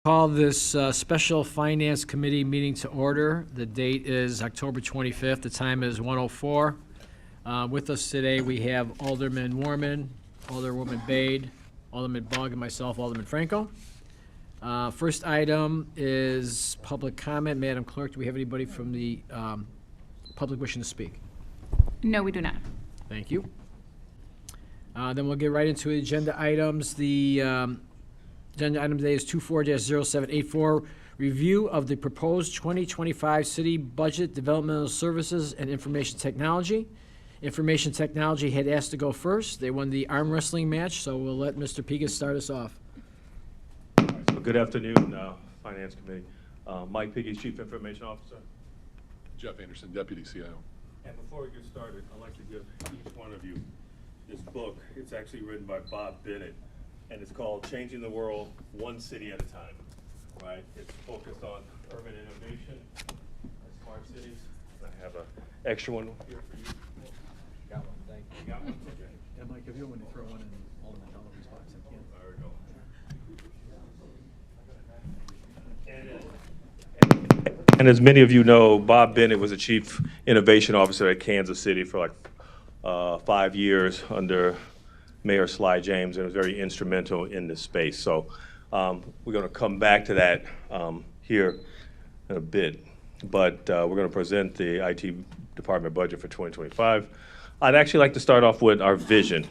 Call this special finance committee meeting to order. The date is October 25th. The time is 1:04. With us today, we have Alderman Warman, Alderwoman Bade, Alderman Bugg, and myself, Alderman Franco. First item is public comment. Madam Clerk, do we have anybody from the public wishing to speak? No, we do not. Thank you. Then we'll get right into agenda items. The agenda item today is 24-0784, review of the proposed 2025 city budget, developmental services, and information technology. Information technology had asked to go first. They won the arm wrestling match, so we'll let Mr. Pigas start us off. So good afternoon, Finance Committee. Mike Pigas, Chief Information Officer. Jeff Anderson, Deputy CIO. And before we get started, I'd like to give each one of you this book. It's actually written by Bob Bennett, and it's called Changing the World One City at a Time, right? It's focused on urban innovation and smart cities. I have an extra one here for you. Got one, thank you. You got one? Okay. Yeah, Mike, if you want to throw one in Alderman Donovan's box, I can. There we go. And as many of you know, Bob Bennett was a Chief Innovation Officer at Kansas City for like 5 years under Mayor Sly James, and was very instrumental in this space. So we're going to come back to that here in a bit. But we're going to present the IT department budget for 2025. I'd actually like to start off with our vision.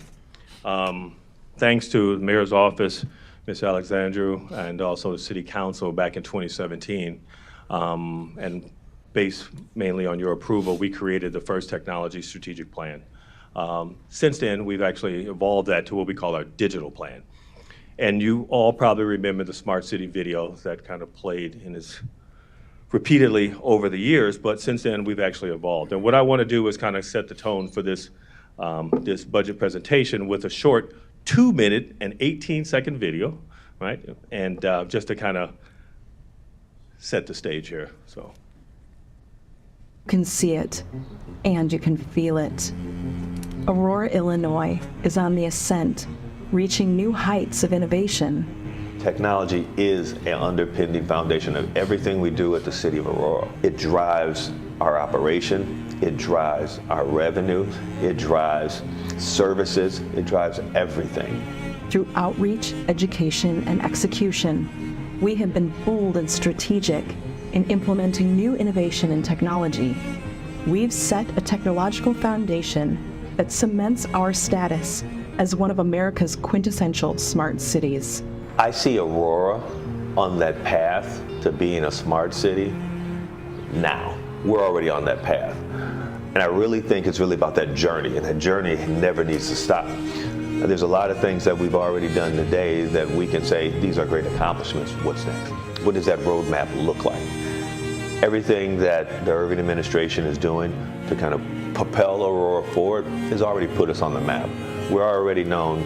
Thanks to the Mayor's office, Ms. Alexandru, and also the City Council back in 2017, and based mainly on your approval, we created the first technology strategic plan. Since then, we've actually evolved that to what we call our digital plan. And you all probably remember the Smart City video that kind of played in this repeatedly over the years, but since then, we've actually evolved. And what I want to do is kind of set the tone for this, this budget presentation with a short 2-minute and 18-second video, right? And just to kind of set the stage here, so. You can see it, and you can feel it. Aurora, Illinois is on the ascent, reaching new heights of innovation. Technology is an underpinning foundation of everything we do at the City of Aurora. It drives our operation, it drives our revenue, it drives services, it drives everything. Through outreach, education, and execution, we have been bold and strategic in implementing new innovation and technology. We've set a technological foundation that cements our status as one of America's quintessential smart cities. I see Aurora on that path to being a smart city now. We're already on that path. And I really think it's really about that journey, and that journey never needs to stop. There's a lot of things that we've already done today that we can say, these are great accomplishments. What's next? What does that roadmap look like? Everything that the urban administration is doing to kind of propel Aurora forward has already put us on the map. We're already known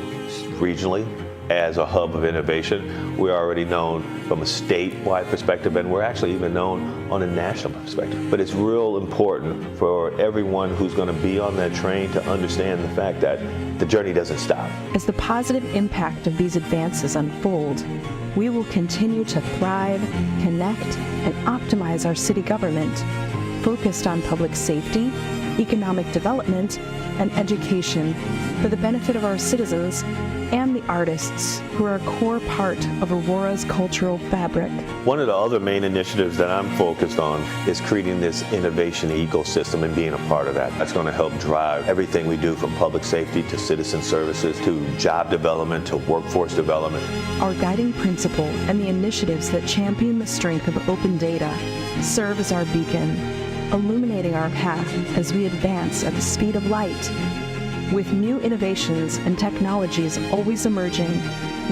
regionally as a hub of innovation. We're already known from a statewide perspective, and we're actually even known on a national perspective. But it's real important for everyone who's going to be on that train to understand the fact that the journey doesn't stop. As the positive impact of these advances unfold, we will continue to thrive, connect, and optimize our city government, focused on public safety, economic development, and education for the benefit of our citizens and the artists who are a core part of Aurora's cultural fabric. One of the other main initiatives that I'm focused on is creating this innovation ecosystem and being a part of that. That's going to help drive everything we do, from public safety to citizen services to job development to workforce development. Our guiding principle and the initiatives that champion the strength of open data serve as our beacon, illuminating our path as we advance at the speed of light. With new innovations and technologies always emerging,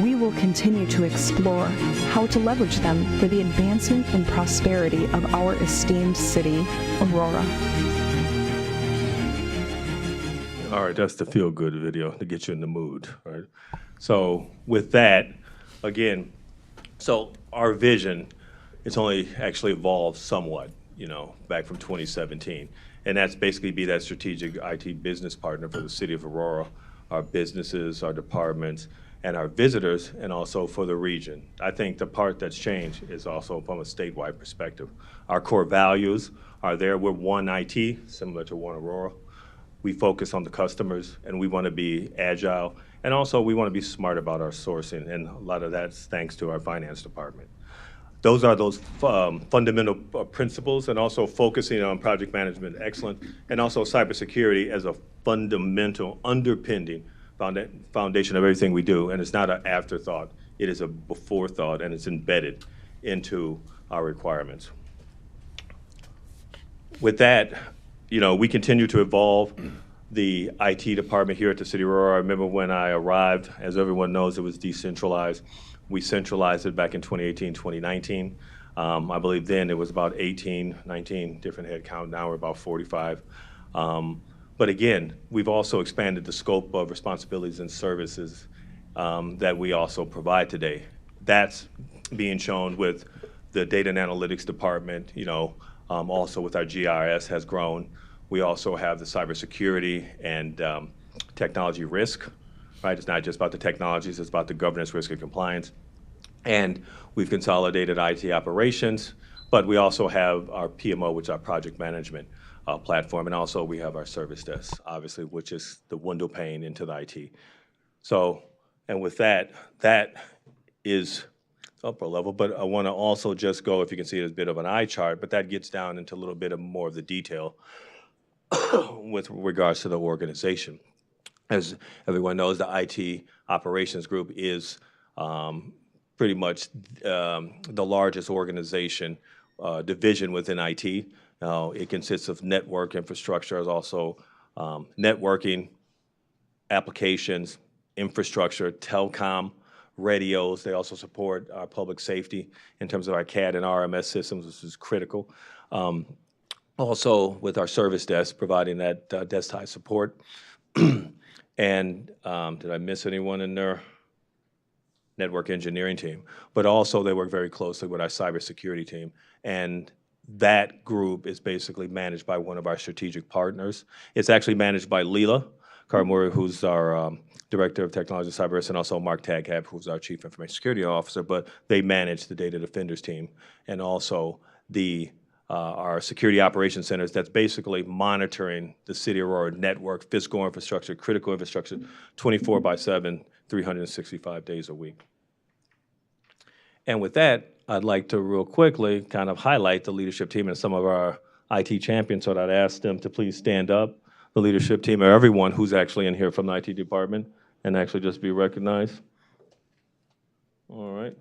we will continue to explore how to leverage them for the advancement and prosperity of our esteemed city, Aurora. All right, that's the feel-good video to get you in the mood, right? So with that, again, so our vision, it's only actually evolved somewhat, you know, back from 2017. And that's basically be that strategic IT business partner for the City of Aurora, our businesses, our departments, and our visitors, and also for the region. I think the part that's changed is also from a statewide perspective. Our core values are there. We're one IT, similar to one Aurora. We focus on the customers, and we want to be agile, and also we want to be smart about our sourcing, and a lot of that's thanks to our finance department. Those are those fundamental principles, and also focusing on project management excellence, and also cybersecurity as a fundamental underpinning foundation of everything we do. And it's not an afterthought, it is a before thought, and it's embedded into our requirements. With that, we continue to evolve the IT department here at the City of Aurora. I remember when I arrived, as everyone knows, it was decentralized. We centralized it back in 2018, 2019. I believe then it was about 18, 19 different head count. Now we're about 45. But again, we've also expanded the scope of responsibilities and services that we also provide today. That's being shown with the data and analytics department, also with our GIS has grown. We also have the cybersecurity and technology risk, right? It's not just about the technologies, it's about the governance, risk, and compliance. And we've consolidated IT operations, but we also have our PMO, which is our project management platform, and also we have our service desk, obviously, which is the window pane into the IT. So, and with that is upper level, but I want to also just go, if you can see it as a bit of an eye chart, but that gets down into a little bit of more of the detail with regards to the organization. As everyone knows, the IT operations group is pretty much the largest organization division within IT. It consists of network infrastructure, as also networking, applications, infrastructure, telecom, radios. They also support our public safety in terms of our CAD and RMS systems, which is critical. Also with our service desk, providing that desk-side support. And did I miss anyone in there? Network engineering team. But also they work very closely with our cybersecurity team. And that group is basically managed by one of our strategic partners. It's actually managed by Leela Carmore, who's our Director of Technology Cyber Risk, and also Mark Taghab, who's our Chief Information Security Officer, but they manage the Data Defenders team, and also our Security Operations Centers that's basically monitoring the City of Aurora network, physical infrastructure, critical infrastructure, 24/7, 365 days a week. And with that, I'd like to real quickly kind of highlight the leadership team and some of our IT champions, so I'd ask them to please stand up, the leadership team, or everyone who's actually in here from the IT department, and actually just be recognized. All right.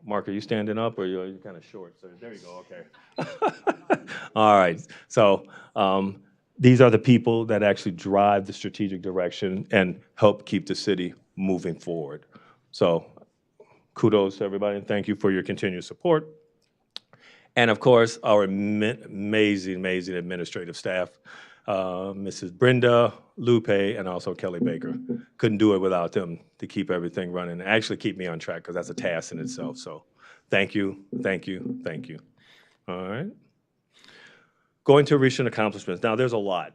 Mark, are you standing up, or you're kind of short? So there you go, okay. All right, so these are the people that actually drive the strategic direction and help keep the city moving forward. So kudos to everybody, and thank you for your continued support. And of course, our amazing, amazing administrative staff, Mrs. Brenda, Lupe, and also Kelly Baker. Couldn't do it without them to keep everything running, and actually keep me on track, because that's a task in itself. So thank you, thank you, thank you. All right. Going to recent accomplishments. Now, there's a lot.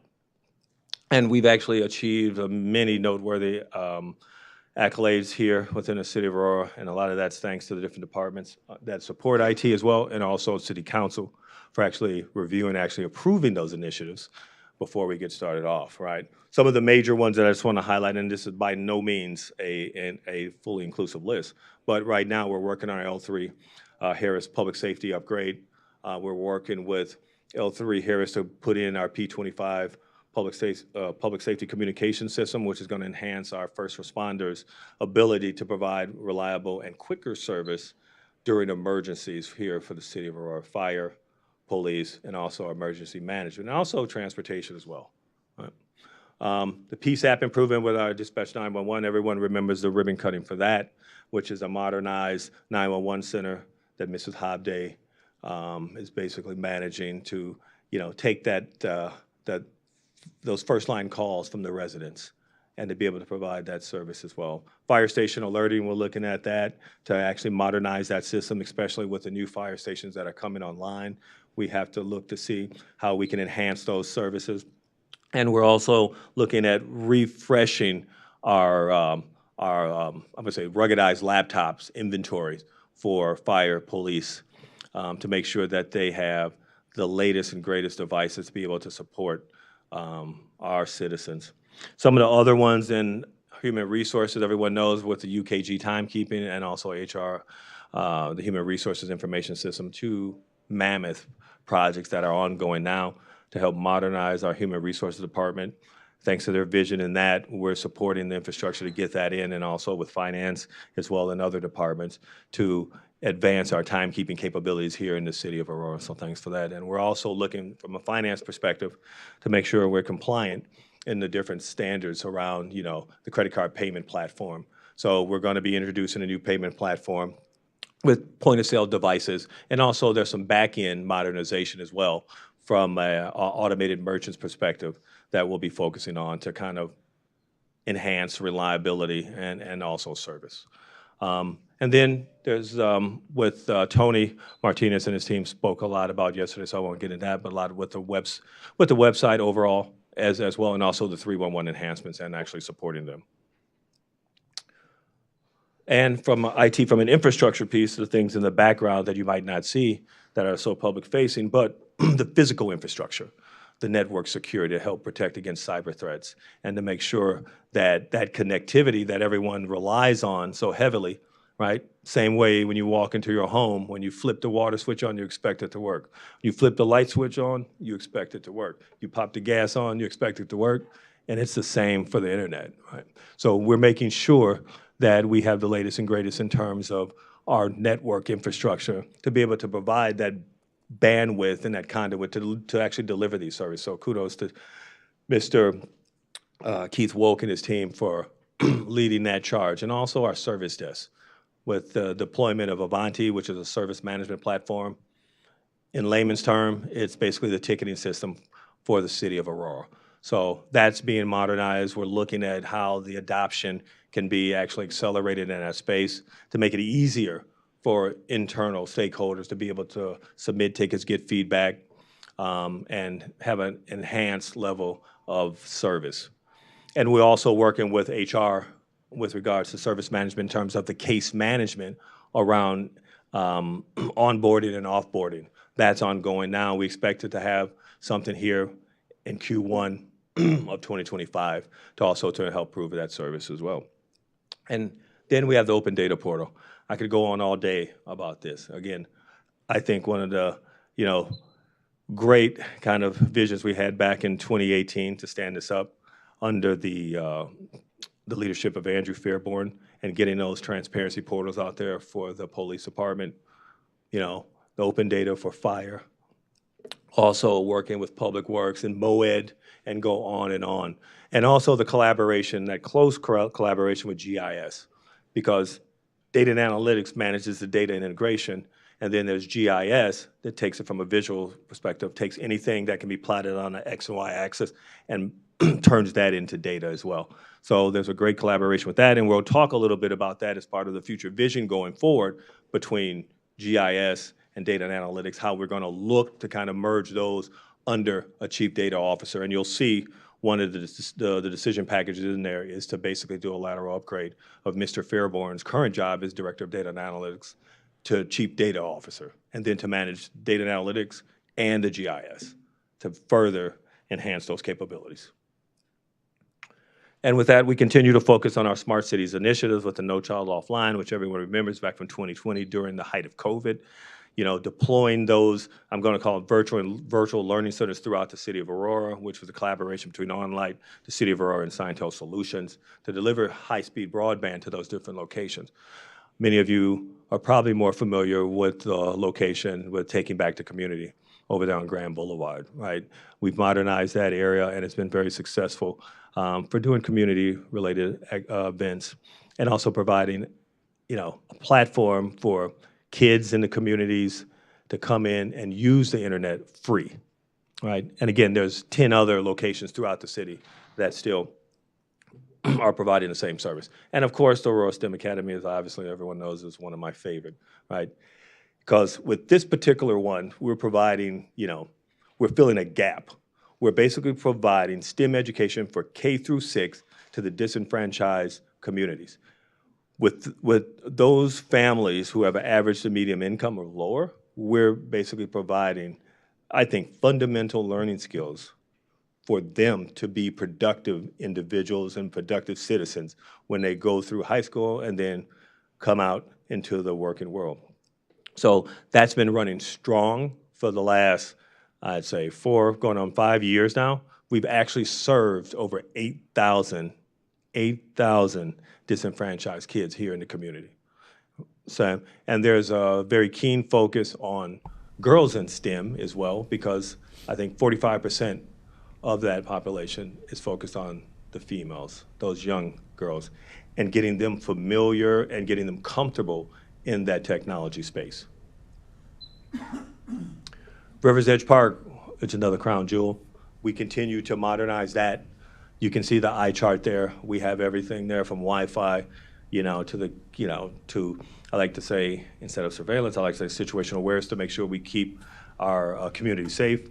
And we've actually achieved many noteworthy accolades here within the City of Aurora, and a lot of that's thanks to the different departments that support IT as well, and also City Council for actually reviewing, actually approving those initiatives before we get started off, right? Some of the major ones that I just want to highlight, and this is by no means a fully inclusive list, but right now we're working on our L3 Harris Public Safety upgrade. We're working with L3 Harris to put in our P25 public safety communication system, which is going to enhance our first responders' ability to provide reliable and quicker service during emergencies here for the City of Aurora: fire, police, and also emergency management, and also transportation as well. Right. The PSAP improvement with our Dispatch 911, everyone remembers the ribbon cutting for that, which is a modernized 911 center that Mrs. Hobday is basically managing to, take those first line calls from the residents and to be able to provide that service as well. Fire station alerting, we're looking at that to actually modernize that system, especially with the new fire stations that are coming online. We have to look to see how we can enhance those services. And we're also looking at refreshing I'm gonna say ruggedized laptops inventories for fire, police, to make sure that they have the latest and greatest devices to be able to support our citizens. Some of the other ones in human resources, everyone knows with the UKG timekeeping and also HR, the Human Resources Information System, two mammoth projects that are ongoing now to help modernize our Human Resources Department. Thanks to their vision in that, we're supporting the infrastructure to get that in, and also with finance as well and other departments to advance our timekeeping capabilities here in the city of Aurora. So thanks for that. And we're also looking from a finance perspective to make sure we're compliant in the different standards around, the credit card payment platform. So we're going to be introducing a new payment platform with point-of-sale devices, and also there's some back-end modernization as well from an automated merchants perspective that we'll be focusing on to kind of enhance reliability and also service. And then there's, with Tony Martinez and his team spoke a lot about yesterday, so I won't get into that, but a lot with the website overall as well, and also the 311 enhancements and actually supporting them. And from IT, from an infrastructure piece, the things in the background that you might not see that are so public-facing, but the physical infrastructure, the network security to help protect against cyber threats, and to make sure that that connectivity that everyone relies on so heavily, right? Same way when you walk into your home, when you flip the water switch on, you expect it to work. You flip the light switch on, you expect it to work. You pop the gas on, you expect it to work, and it's the same for the internet, right? So we're making sure that we have the latest and greatest in terms of our network infrastructure to be able to provide that bandwidth and that conduit to actually deliver these services. So kudos to Mr. Keith Woke and his team for leading that charge, and also our service desk with the deployment of Avanti, which is a service management platform. In layman's term, it's basically the ticketing system for the city of Aurora. So that's being modernized. We're looking at how the adoption can be actually accelerated in that space to make it easier for internal stakeholders to be able to submit tickets, get feedback, and have an enhanced level of service. And we're also working with HR with regards to service management in terms of the case management around onboarding and offboarding. That's ongoing now. We expect it to have something here in Q1 of 2025 to help prove that service as well. And then we have the open data portal. I could go on all day about this. Again, I think one of the, great kind of visions we had back in 2018 to stand this up under the leadership of Andrew Fairborn and getting those transparency portals out there for the police department, the open data for fire, also working with Public Works and MOED, and go on. And also the collaboration, that close collaboration with GIS, because data and analytics manages the data and integration, and then there's GIS that takes it from a visual perspective, takes anything that can be plotted on an X and Y axis and turns that into data as well. So there's a great collaboration with that, and we'll talk a little bit about that as part of the future vision going forward between GIS and data and analytics, how we're going to look to kind of merge those under a chief data officer. And you'll see one of the decision packages in there is to basically do a lateral upgrade of Mr. Fairborn's current job as Director of Data and Analytics to Chief Data Officer, and then to manage data and analytics and the GIS to further enhance those capabilities. And with that, we continue to focus on our Smart Cities initiatives with the No Child Offline, which everyone remembers back from 2020 during the height of COVID. Deploying those, I'm going to call it virtual learning centers throughout the city of Aurora, which was a collaboration between OnLight, the city of Aurora, and Scientel Solutions to deliver high-speed broadband to those different locations. Many of you are probably more familiar with the location with Taking Back the Community over there on Grand Boulevard, right? We've modernized that area, and it's been very successful for doing community-related events, and also providing, a platform for kids in the communities to come in and use the internet free, right? And again, there's 10 other locations throughout the city that still are providing the same service. And of course, the Aurora STEM Academy, as obviously everyone knows, is one of my favorite, right? Because with this particular one, we're providing, we're filling a gap. We're basically providing STEM education for K through 6 to the disenfranchised communities. With those families who have an average to medium income or lower, we're basically providing, I think, fundamental learning skills for them to be productive individuals and productive citizens when they go through high school and then come out into the working world. So that's been running strong for the last, I'd say, 4, going on 5 years now. We've actually served over 8,000 disenfranchised kids here in the community. So, and there's a very keen focus on girls in STEM as well, because I think 45% of that population is focused on the females, those young girls, and getting them familiar and getting them comfortable in that technology space. Rivers Edge Park, it's another crown jewel. We continue to modernize that. You can see the eye chart there. We have everything there from Wi-Fi, to the, to, I like to say, instead of surveillance, I like to say situational awareness to make sure we keep our community safe.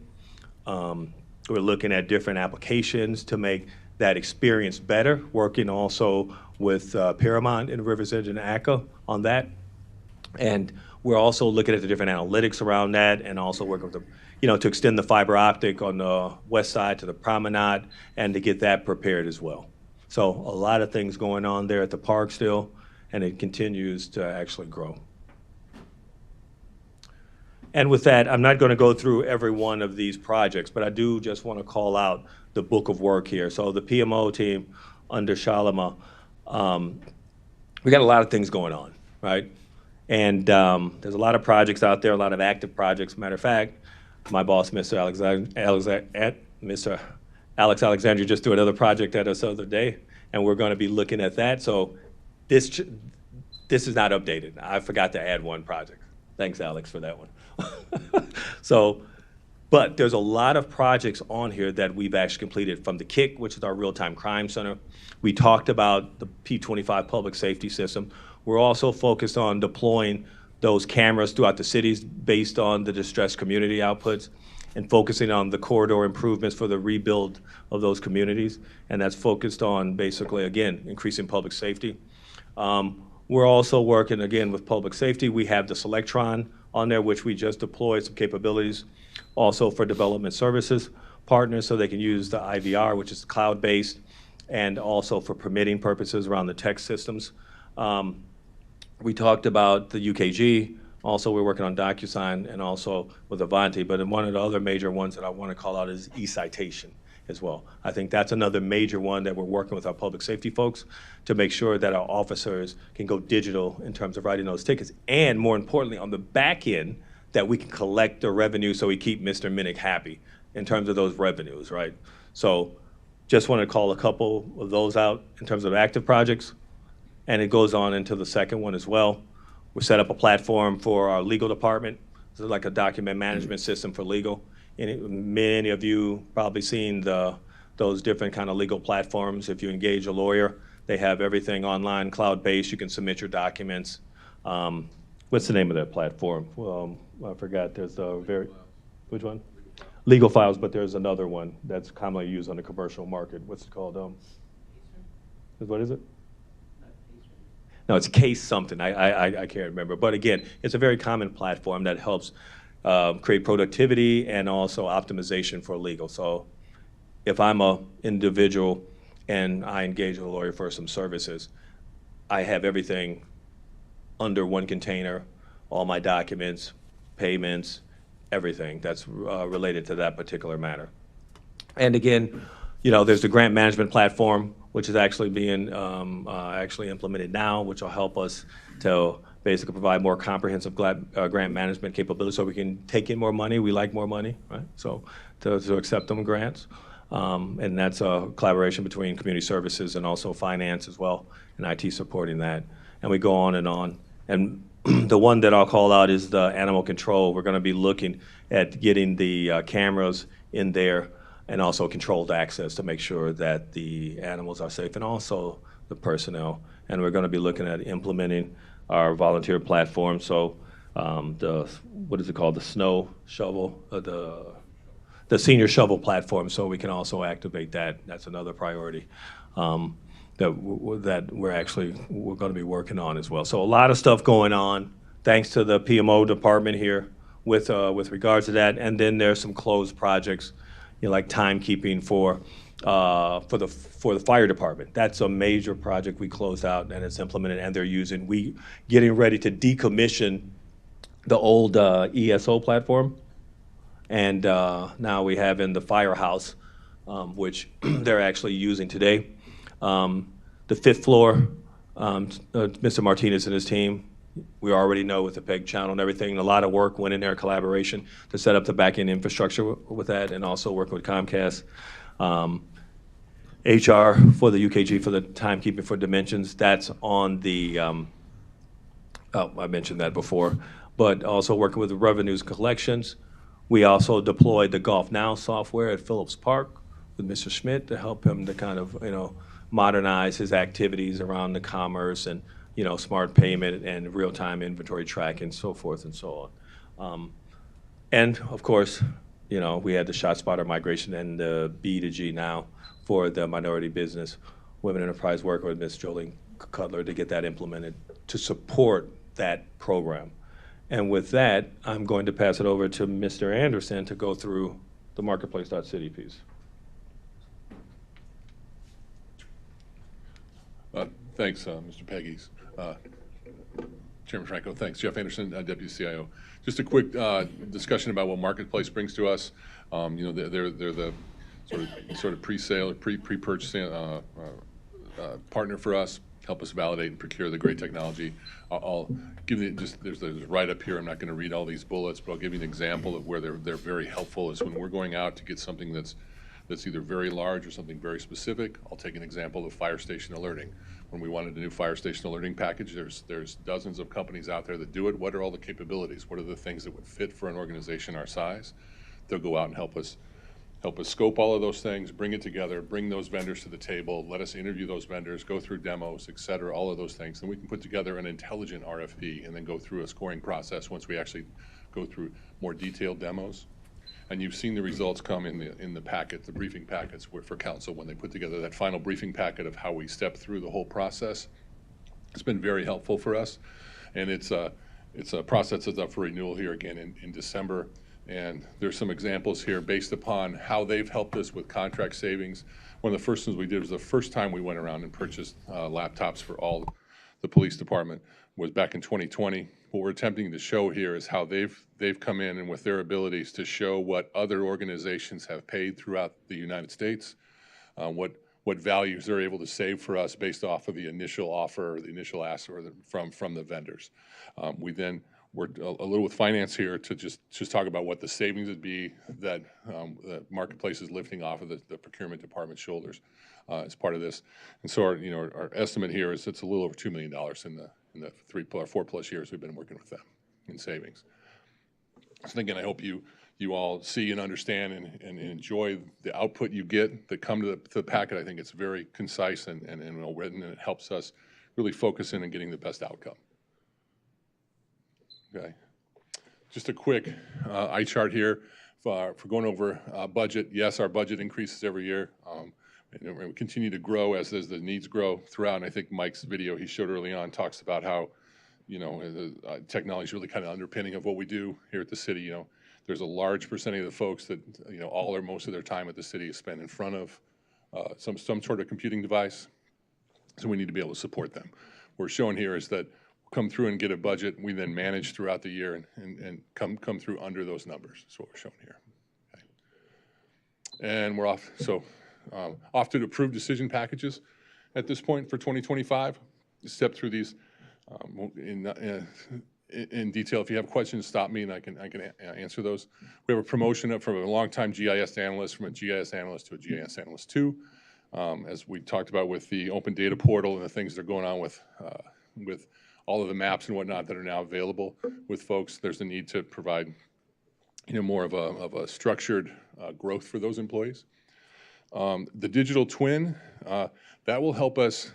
We're looking at different applications to make that experience better, working also with Paramount and Rivers Edge and ACA on that. And we're also looking at the different analytics around that, and also working with the, to extend the fiber optic on the west side to the promenade and to get that prepared as well. So a lot of things going on there at the park still, and it continues to actually grow. And with that, I'm not going to go through every one of these projects, but I do just want to call out the book of work here. So the PMO team under Shalima, we got a lot of things going on, right? And there's a lot of projects out there, a lot of active projects. Matter of fact, my boss, Mr. Alex Alexandria, just threw another project at us the other day, and we're going to be looking at that. So this is not updated. I forgot to add one project. Thanks, Alex, for that one. So, but there's a lot of projects on here that we've actually completed, from the KIC, which is our real-time crime center. We talked about the P25 public safety system. We're also focused on deploying those cameras throughout the cities based on the distressed community outputs, and focusing on the corridor improvements for the rebuild of those communities. And that's focused on basically, again, increasing public safety. We're also working, again, with public safety. We have the Selectron on there, which we just deployed some capabilities also for development services partners, so they can use the IVR, which is cloud-based, and also for permitting purposes around the tech systems. We talked about the UKG. Also, we're working on DocuSign and also with Avanti. But one of the other major ones that I want to call out is e-citation as well. I think that's another major one that we're working with our public safety folks to make sure that our officers can go digital in terms of writing those tickets. And more importantly, on the back end, that we can collect the revenue so we keep Mr. Minnick happy in terms of those revenues, right? So just want to call a couple of those out in terms of active projects. And it goes on into the second one as well. We set up a platform for our legal department. This is like a document management system for legal. And many of you probably seen those different kind of legal platforms. If you engage a lawyer, they have everything online, cloud-based. You can submit your documents. What's the name of that platform? Well, I forgot. There's a which one? Legal Files, but there's another one that's commonly used on the commercial market. What's it called? What is it? No, it's Case something. I can't remember. But again, it's a very common platform that helps create productivity and also optimization for legal. So if I'm an individual and I engage a lawyer for some services, I have everything under one container, all my documents, payments, everything that's related to that particular matter. And again, there's the grant management platform, which is actually being actually implemented now, which will help us to basically provide more comprehensive grant management capabilities so we can take in more money. We like more money, right? So to accept them grants. And that's a collaboration between community services and also finance as well, and IT supporting that. And we go on. And the one that I'll call out is the animal control. We're going to be looking at getting the cameras in there and also controlled access to make sure that the animals are safe and also the personnel. And we're going to be looking at implementing our volunteer platform. So what is it called? The snow shovel, the senior shovel platform, so we can also activate that. That's another priority. that we're going to be working on as well. So a lot of stuff going on, thanks to the PMO department here with regards to that. And then there's some closed projects, like timekeeping for the fire department. That's a major project we closed out and it's implemented, and we getting ready to decommission the old ESO platform. And now we have in the firehouse, which they're actually using today. The fifth floor, Mr. Martinez and his team, we already know with the PEG channel and everything, a lot of work went in there, collaboration to set up the back-end infrastructure with that, and also working with Comcast. HR for the UKG for the timekeeping for dimensions, that's on the, I mentioned that before, but also working with the revenues and collections. We also deployed the Golf Now software at Phillips Park with Mr. Schmidt to help him to kind of, modernize his activities around the commerce and, smart payment and real-time inventory tracking, so forth and so on. And of course, we had the ShotSpotter migration and the B2G now for the minority business, women enterprise, working with Ms. Jolene Cutler to get that implemented to support that program. And with that, I'm going to pass it over to Mr. Anderson to go through the marketplace.city piece. Thanks, Mr. Peggies. Chairman Franco, thanks. Jeff Anderson, Deputy CIO. Just a quick discussion about what Marketplace brings to us. They're the sort of pre-sale, pre-purchasing partner for us. Help us validate and procure the great technology. I'll give you there's right up here. I'm not going to read all these bullets, but I'll give you an example of where they're very helpful. Is when we're going out to get something that's either very large or something very specific. I'll take an example of fire station alerting. When we wanted a new fire station alerting package, there's dozens of companies out there that do it. What are all the capabilities? What are the things that would fit for an organization our size? They'll go out and help us scope all of those things, bring it together, bring those vendors to the table, let us interview those vendors, go through demos, et cetera, all of those things. And we can put together an intelligent RFP and then go through a scoring process once we actually go through more detailed demos. And you've seen the results come in the packet, the briefing packets for council when they put together that final briefing packet of how we step through the whole process. It's been very helpful for us, and it's a process that's up for renewal here again in December. And there's some examples here based upon how they've helped us with contract savings. One of the first things we did was the first time we went around and purchased laptops for all the police department was back in 2020. What we're attempting to show here is how they've come in and with their abilities to show what other organizations have paid throughout the United States, what values they're able to save for us based off of the initial offer or the initial ask or from the vendors. We then worked a little with finance here to just talk about what the savings would be that the marketplace is lifting off of the procurement department's shoulders as part of this. And so our estimate here is it's a little over $2 million in the 4+ years we've been working with them in savings. So again, I hope you all see and understand and enjoy the output you get that come to the packet. I think it's very concise and well written, and it helps us really focus in on getting the best outcome. Okay, just a quick eye chart here for going over budget. Yes, our budget increases every year. And we continue to grow as the needs grow throughout. And I think Mike's video he showed early on talks about how, technology is really kind of underpinning of what we do here at the city. There's a large percentage of the folks that, all or most of their time at the city is spent in front of some sort of computing device. So we need to be able to support them. What we're showing here is that we'll come through and get a budget. We then manage throughout the year and come through under those numbers. That's what we're showing here. Okay. And we're off. So. Off to approve decision packages at this point for 2025. Step through these in detail. If you have questions, stop me and I can answer those. We have a promotion up from a longtime GIS analyst from a GIS analyst to a GIS analyst 2. As we talked about with the open data portal and the things that are going on with all of the maps and whatnot that are now available with folks, there's a need to provide more of a structured growth for those employees. The digital twin, that will help us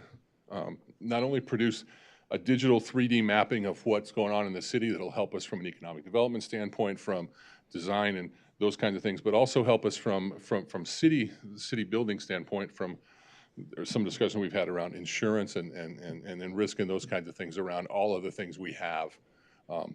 not only produce a digital 3D mapping of what's going on in the city that'll help us from an economic development standpoint, from design and those kinds of things, but also help us from city building standpoint, from There's some discussion we've had around insurance and risk and those kinds of things around all of the things we have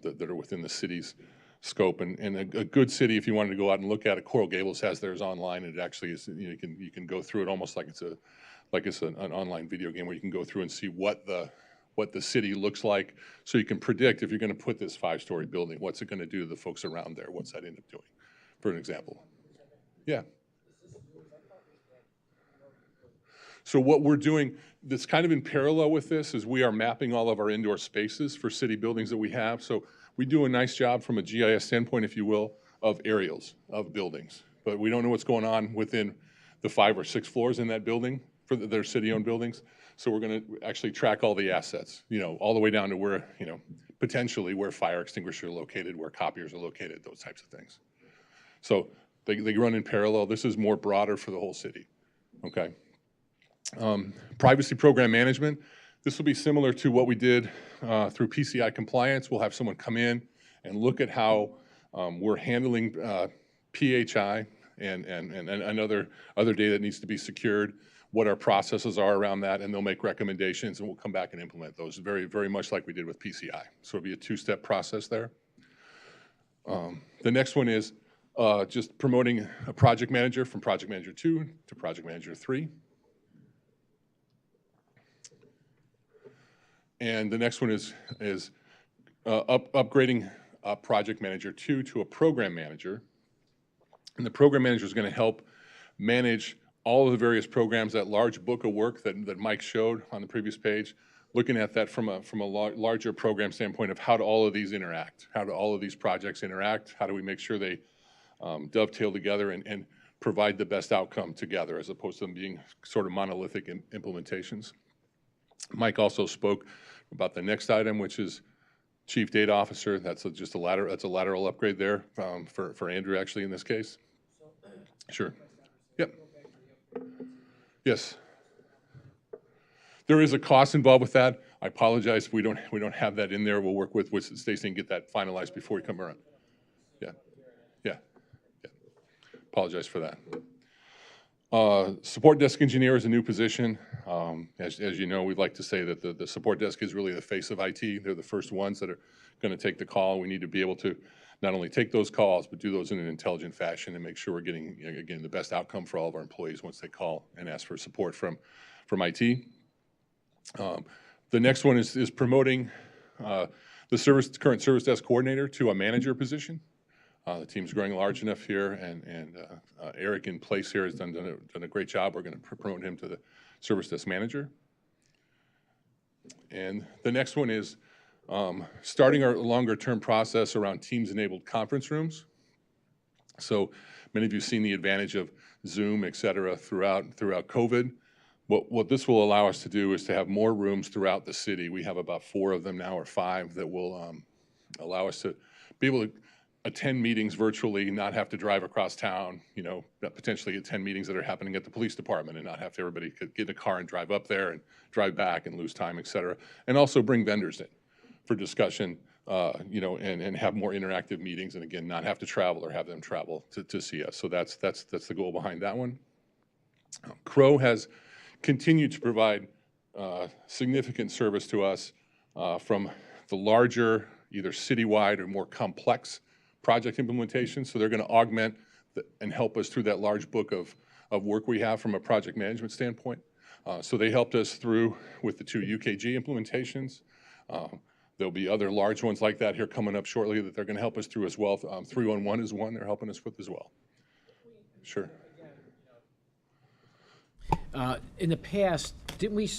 that are within the city's scope. And a good city, if you wanted to go out and look at it, Coral Gables has theirs online, and it actually is, you know, you can go through it almost like it's an online video game where you can go through and see what the city looks like, so you can predict if you're going to put this 5-story building, what's it going to do to the folks around there? What's that end up doing, for an example? Yeah. So what we're doing that's kind of in parallel with this is we are mapping all of our indoor spaces for city buildings that we have. So we do a nice job from a GIS standpoint, if you will, of aerials of buildings. But we don't know what's going on within the 5 or 6 floors in that building for their city-owned buildings. So we're going to actually track all the assets, you know, all the way down to where, you know, potentially where fire extinguishers are located, where copiers are located, those types of things. So they run in parallel. This is more broader for the whole city, okay? Privacy program management. This will be similar to what we did through PCI compliance. We'll have someone come in and look at how we're handling PHI and other data that needs to be secured, what our processes are around that, and they'll make recommendations, and we'll come back and implement those very, very much like we did with PCI. So it'll be a 2-step process there. The next one is just promoting a project manager from project manager 2 to project manager 3. And the next one is upgrading project manager 2 to a program manager. And the program manager is going to help manage all of the various programs, that large book of work that Mike showed on the previous page, looking at that from a larger program standpoint of how do all of these interact, how do all of these projects interact, how do we make sure they dovetail together and provide the best outcome together, as opposed to them being sort of monolithic implementations. Mike also spoke about the next item, which is Chief Data Officer. That's just a lateral upgrade there for Andrew, actually, in this case. Sure. Yep. Yes. There is a cost involved with that. I apologize if we don't have that in there. We'll work with Stacy and get that finalized before we come around. Yeah. Apologize for that. Support desk engineer is a new position. As you know, we'd like to say that the support desk is really the face of IT. They're the first ones that are going to take the call. We need to be able to not only take those calls, but do those in an intelligent fashion and make sure we're getting, again, the best outcome for all of our employees once they call and ask for support from IT. The next one is promoting the current service desk coordinator to a manager position. The team's growing large enough here, and Eric in place here has done a great job. We're going to promote him to the service desk manager. And the next one is starting our longer-term process around Teams-enabled conference rooms. So many of you have seen the advantage of Zoom, et cetera, throughout COVID. What this will allow us to do is to have more rooms throughout the city. We have about 4 of them now, or 5, that will allow us to be able to attend meetings virtually, not have to drive across town, potentially attend meetings that are happening at the police department and not have to everybody get in a car and drive up there and drive back and lose time, et cetera. And also bring vendors in for discussion, and have more interactive meetings, and again, not have to travel or have them travel to see us. So that's the goal behind that one. Crow has continued to provide significant service to us from the larger, either citywide or more complex project implementation. So they're going to augment and help us through that large book of work we have from a project management standpoint. So they helped us through with the 2 UKG implementations. There'll be other large ones like that here coming up shortly that they're going to help us through as well. 311 is one they're helping us with as well. Sure. In the past, didn't we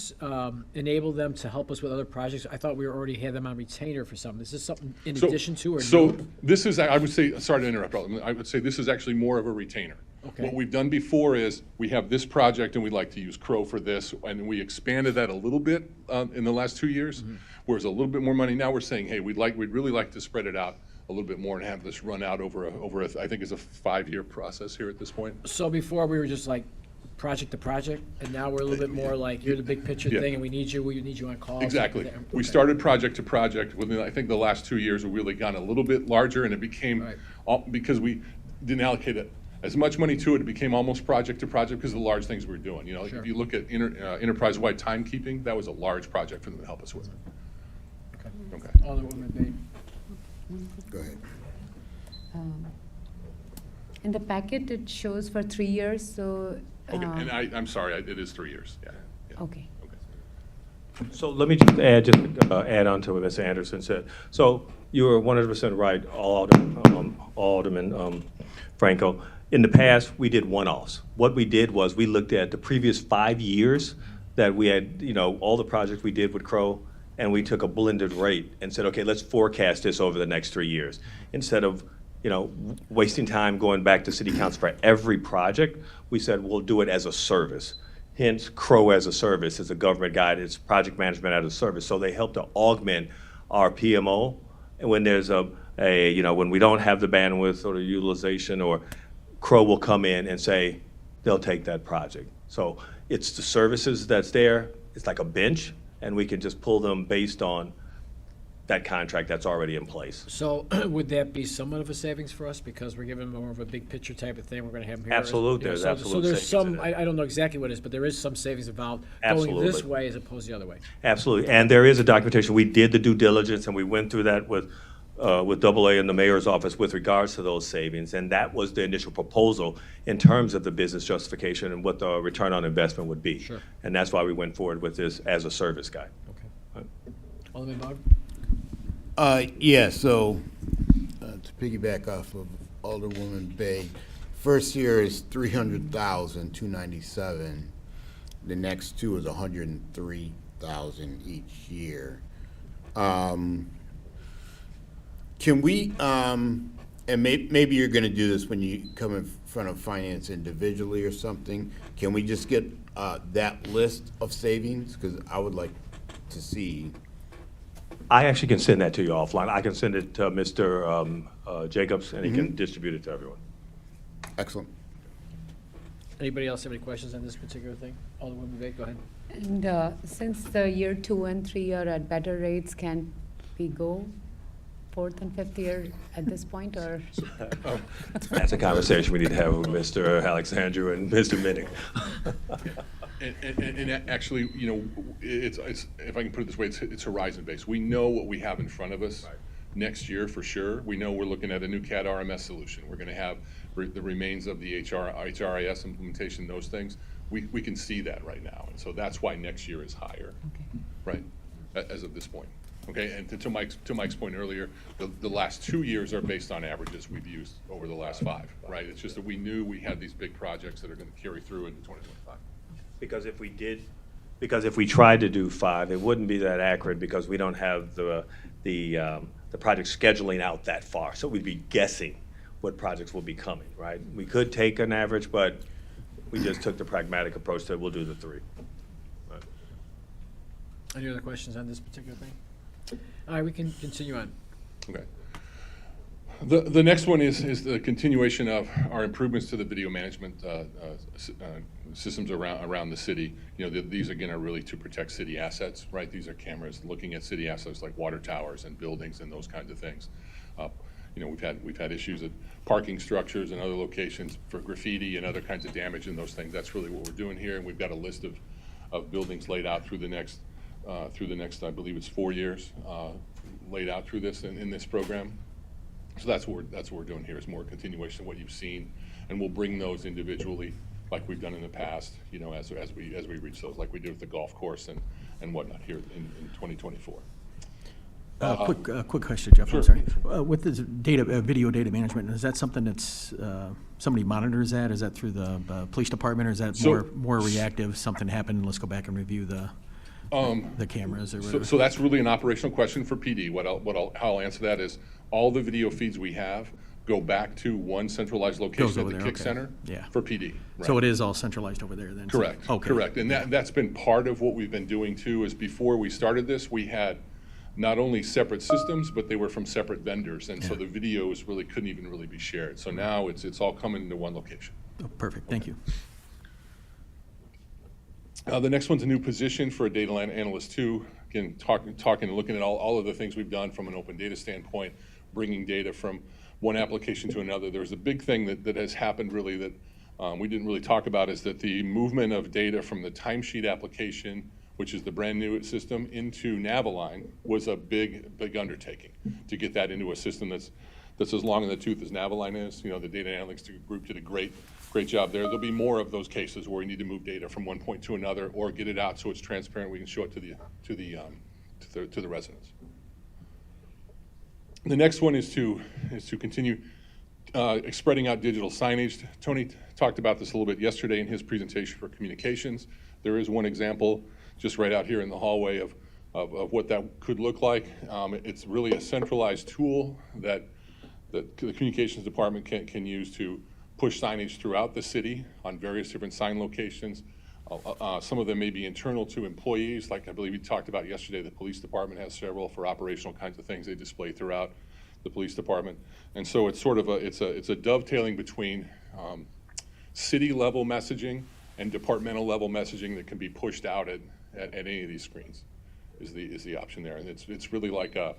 enable them to help us with other projects? I thought we already had them on retainer for something. Is this something in addition to, or so this is, I would say, sorry to interrupt, I would say this is actually more of a retainer. Okay. What we've done before is we have this project and we'd like to use Crow for this, and we expanded that a little bit in the last 2 years, where it's a little bit more money. Now we're saying, hey, we'd really like to spread it out a little bit more and have this run out over I think it's a 5-year process here at this point. So before we were just like project to project, and now we're a little bit more like, you're the big picture thing, and we need you on call. Exactly. Okay. We started project to project. Within, I think, the last 2 years, we've really gone a little bit larger, and it became, because we didn't allocate as much money to it. It became almost project to project because of the large things we were doing. You know, Sure. if you look at enterprise-wide timekeeping, that was a large project for them to help us with. Okay. Alderwoman Bay. Go ahead. In the packet, it shows for 3 years, so. Okay, and I'm sorry, it is 3 years, yeah. Okay. Okay. So let me just add on to what Mr. Anderson said. So you were 100% right, Alderman Franco. In the past, we did one-offs. What we did was we looked at the previous 5 years that we had, you know, all the projects we did with Crow, and we took a blended rate and said, okay, let's forecast this over the next 3 years. Instead of, you know, wasting time going back to city council for every project, we said we'll do it as a service. Hence, Crow as a service is a government guide, it's project management as a service. So they help to augment our PMO. And when there's you know, when we don't have the bandwidth or the utilization, or Crow will come in and say they'll take that project. So it's the services that's there. It's like a bench, and we can just pull them based on that contract that's already in place. So would that be somewhat of a savings for us because we're giving more of a big picture type of thing? We're going to have them here. Absolutely, You know, there's so absolute there's savings in some, it. I don't know exactly what it is, but there is some savings involved going this Absolutely. way as opposed to the other way. Absolutely, and there is a documentation. We did the due diligence, and we went through that with AA and the mayor's office with regards to those savings, and that was the initial proposal in terms of the business justification and what the return on investment would be. Sure. And that's why we went forward with this as a service guide. Okay. Alderman Bog? Yeah, so to piggyback off of Alderwoman Bay, first year is 300,297. The next two is 103,000 each year. Can we, and maybe you're gonna do this when you come in front of finance individually or something, can we just get that list of savings? Because I would like to see. I actually can send that to you offline. I can send it to Mr. Jacobs, and he can distribute it to everyone. Excellent. Anybody else have any questions on this particular thing? Alderwoman Bay, go ahead. And since the year 2 and 3 are at better rates, can we go 4th and 5th year at this point, or? That's a conversation we need to have with Mr. Alexandru and Mr. Minnick. And actually, you know, it's if I can put it this way, it's horizon-based. We know what we have in front of us next year for sure. We know we're looking at a new CAD RMS solution. We're going to have the remains of the HRIS implementation, those things. We can see that right now. And so that's why next year is higher, right, as of this point. Okay, and to Mike's point earlier, the last 2 years are based on averages we've used over the last 5, right? It's just that we knew we had these big projects that are going to carry through into 2025. Because if we tried to do 5, it wouldn't be that accurate because we don't have the project scheduling out that far. So we'd be guessing what projects will be coming, right? We could take an average, but we just took the pragmatic approach that we'll do the 3. Right. Any other questions on this particular thing? All right, we can continue on. Okay. The next one is the continuation of our improvements to the video management systems around the city. You know, these again are really to protect city assets, right? These are cameras looking at city assets like water towers and buildings and those kinds of things. You know, we've had issues at parking structures and other locations for graffiti and other kinds of damage and those things. That's really what we're doing here, and we've got a list of buildings laid out through the next I believe it's 4 years laid out through this in this program. So that's what we're doing here, is more continuation of what you've seen, and we'll bring those individually like we've done in the past, you know, as we reach those, like we did with the golf course and whatnot here in 2024. Quick question, Jeff. Sure. I'm sorry. With this video data management, is that something that's somebody monitors that? Is that through the police department, or is that more reactive? Something happened, let's go back and review the cameras or whatever? So that's really an operational question for PD. How I'll answer that is all the video feeds we have go back to one centralized location Goes at over the there, Kick okay. Center Yeah. for PD. Right. So it is all centralized over there then? Correct. Okay. Correct. And that's been part of what we've been doing too, is before we started this, we had not only separate systems, but they were from separate vendors. And so the videos really couldn't even really be shared. So now it's all coming into one location. Oh, perfect, thank you. The next one's a new position for a data analyst too. Again, talking and looking at all of the things we've done from an open data standpoint, bringing data from one application to another. There's a big thing that has happened really that we didn't really talk about, is that the movement of data from the timesheet application, which is the brand new system, into Naviline was a big undertaking to get that into a system that's as long in the tooth as Naviline is. You know, the data analytics group did a great job there. There'll be more of those cases where we need to move data from one point to another, or get it out so it's transparent. We can show it to the residents. The next one is to continue spreading out digital signage. Tony talked about this a little bit yesterday in his presentation for communications. There is one example just right out here in the hallway of what that could look like. It's really a centralized tool that the communications department can use to push signage throughout the city on various different sign locations. Some of them may be internal to employees, like I believe we talked about yesterday. The police department has several for operational kinds of things they display throughout the police department. And so it's sort of it's a dovetailing between city level messaging and departmental level messaging that can be pushed out at any of these screens is the option there. And it's really like a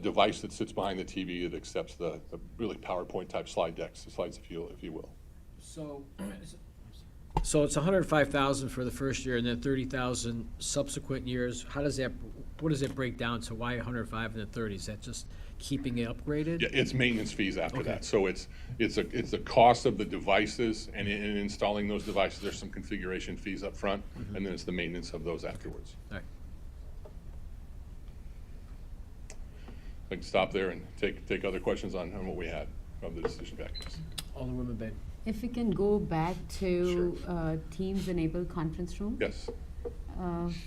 device that sits behind the TV that accepts the really PowerPoint type slide decks, the slides if you will. So it's 105,000 for the first year and then 30,000 subsequent years. What does it break down to? Why 105 and then 30? Is that just keeping it upgraded? Yeah, it's maintenance fees after Okay. that. So it's the cost of the devices, and in installing those devices, there's some configuration fees up front, and then it's the maintenance of those afterwards. All right. I can stop there and take other questions on what we had from the decision packages. Alderwoman Bain. If we can go back to Teams-enabled conference room. Yes.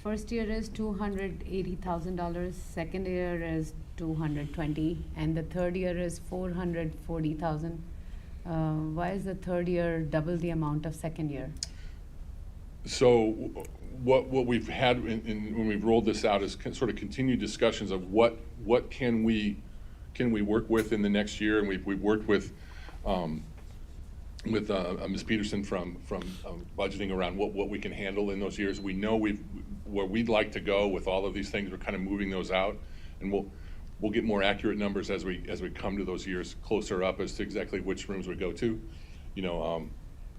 First year is $280,000, second year is $220,000, and the third year is $440,000. Why is the third year double the amount of second year? So what we've had when we've rolled this out is sort of continued discussions of what can we work with in the next year, and we've worked with Ms. Peterson from budgeting around what we can handle in those years. We know where we'd like to go with all of these things. We're kind of moving those out, and we'll get more accurate numbers as we come to those years closer up as to exactly which rooms we go to. You know,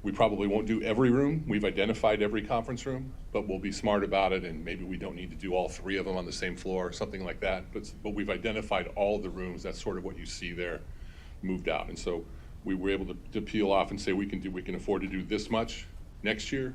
we probably won't do every room. We've identified every conference room, but we'll be smart about it, and maybe we don't need to do all three of them on the same floor or something like that. But we've identified all the rooms. That's sort of what you see there moved out, and so we were able to peel off and say we can afford to do this much next year,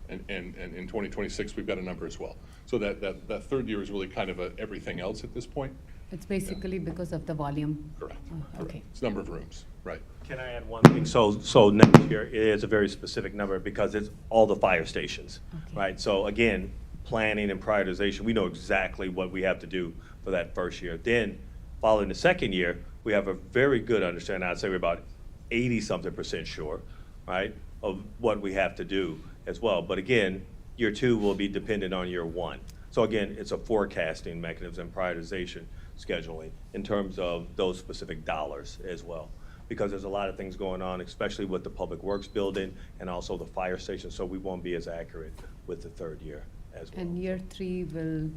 and in 2026 we've got a number as well. So that third year is really kind of everything else at this point. It's basically because of the volume. Correct. Oh, okay. It's number of rooms, right? Can I add one thing? So next year it is a very specific number because it's all the fire stations, right? So again, planning and prioritization, we know exactly what we have to do for that first year. Then following the second year, we have a very good understanding. I'd say we're about 80-something% sure, right, of what we have to do as well. But again, year two will be dependent on year one. So again, it's a forecasting mechanism, prioritization, scheduling in terms of those specific dollars as well. Because there's a lot of things going on, especially with the public works building and also the fire station. So we won't be as accurate with the third year as well. And year three will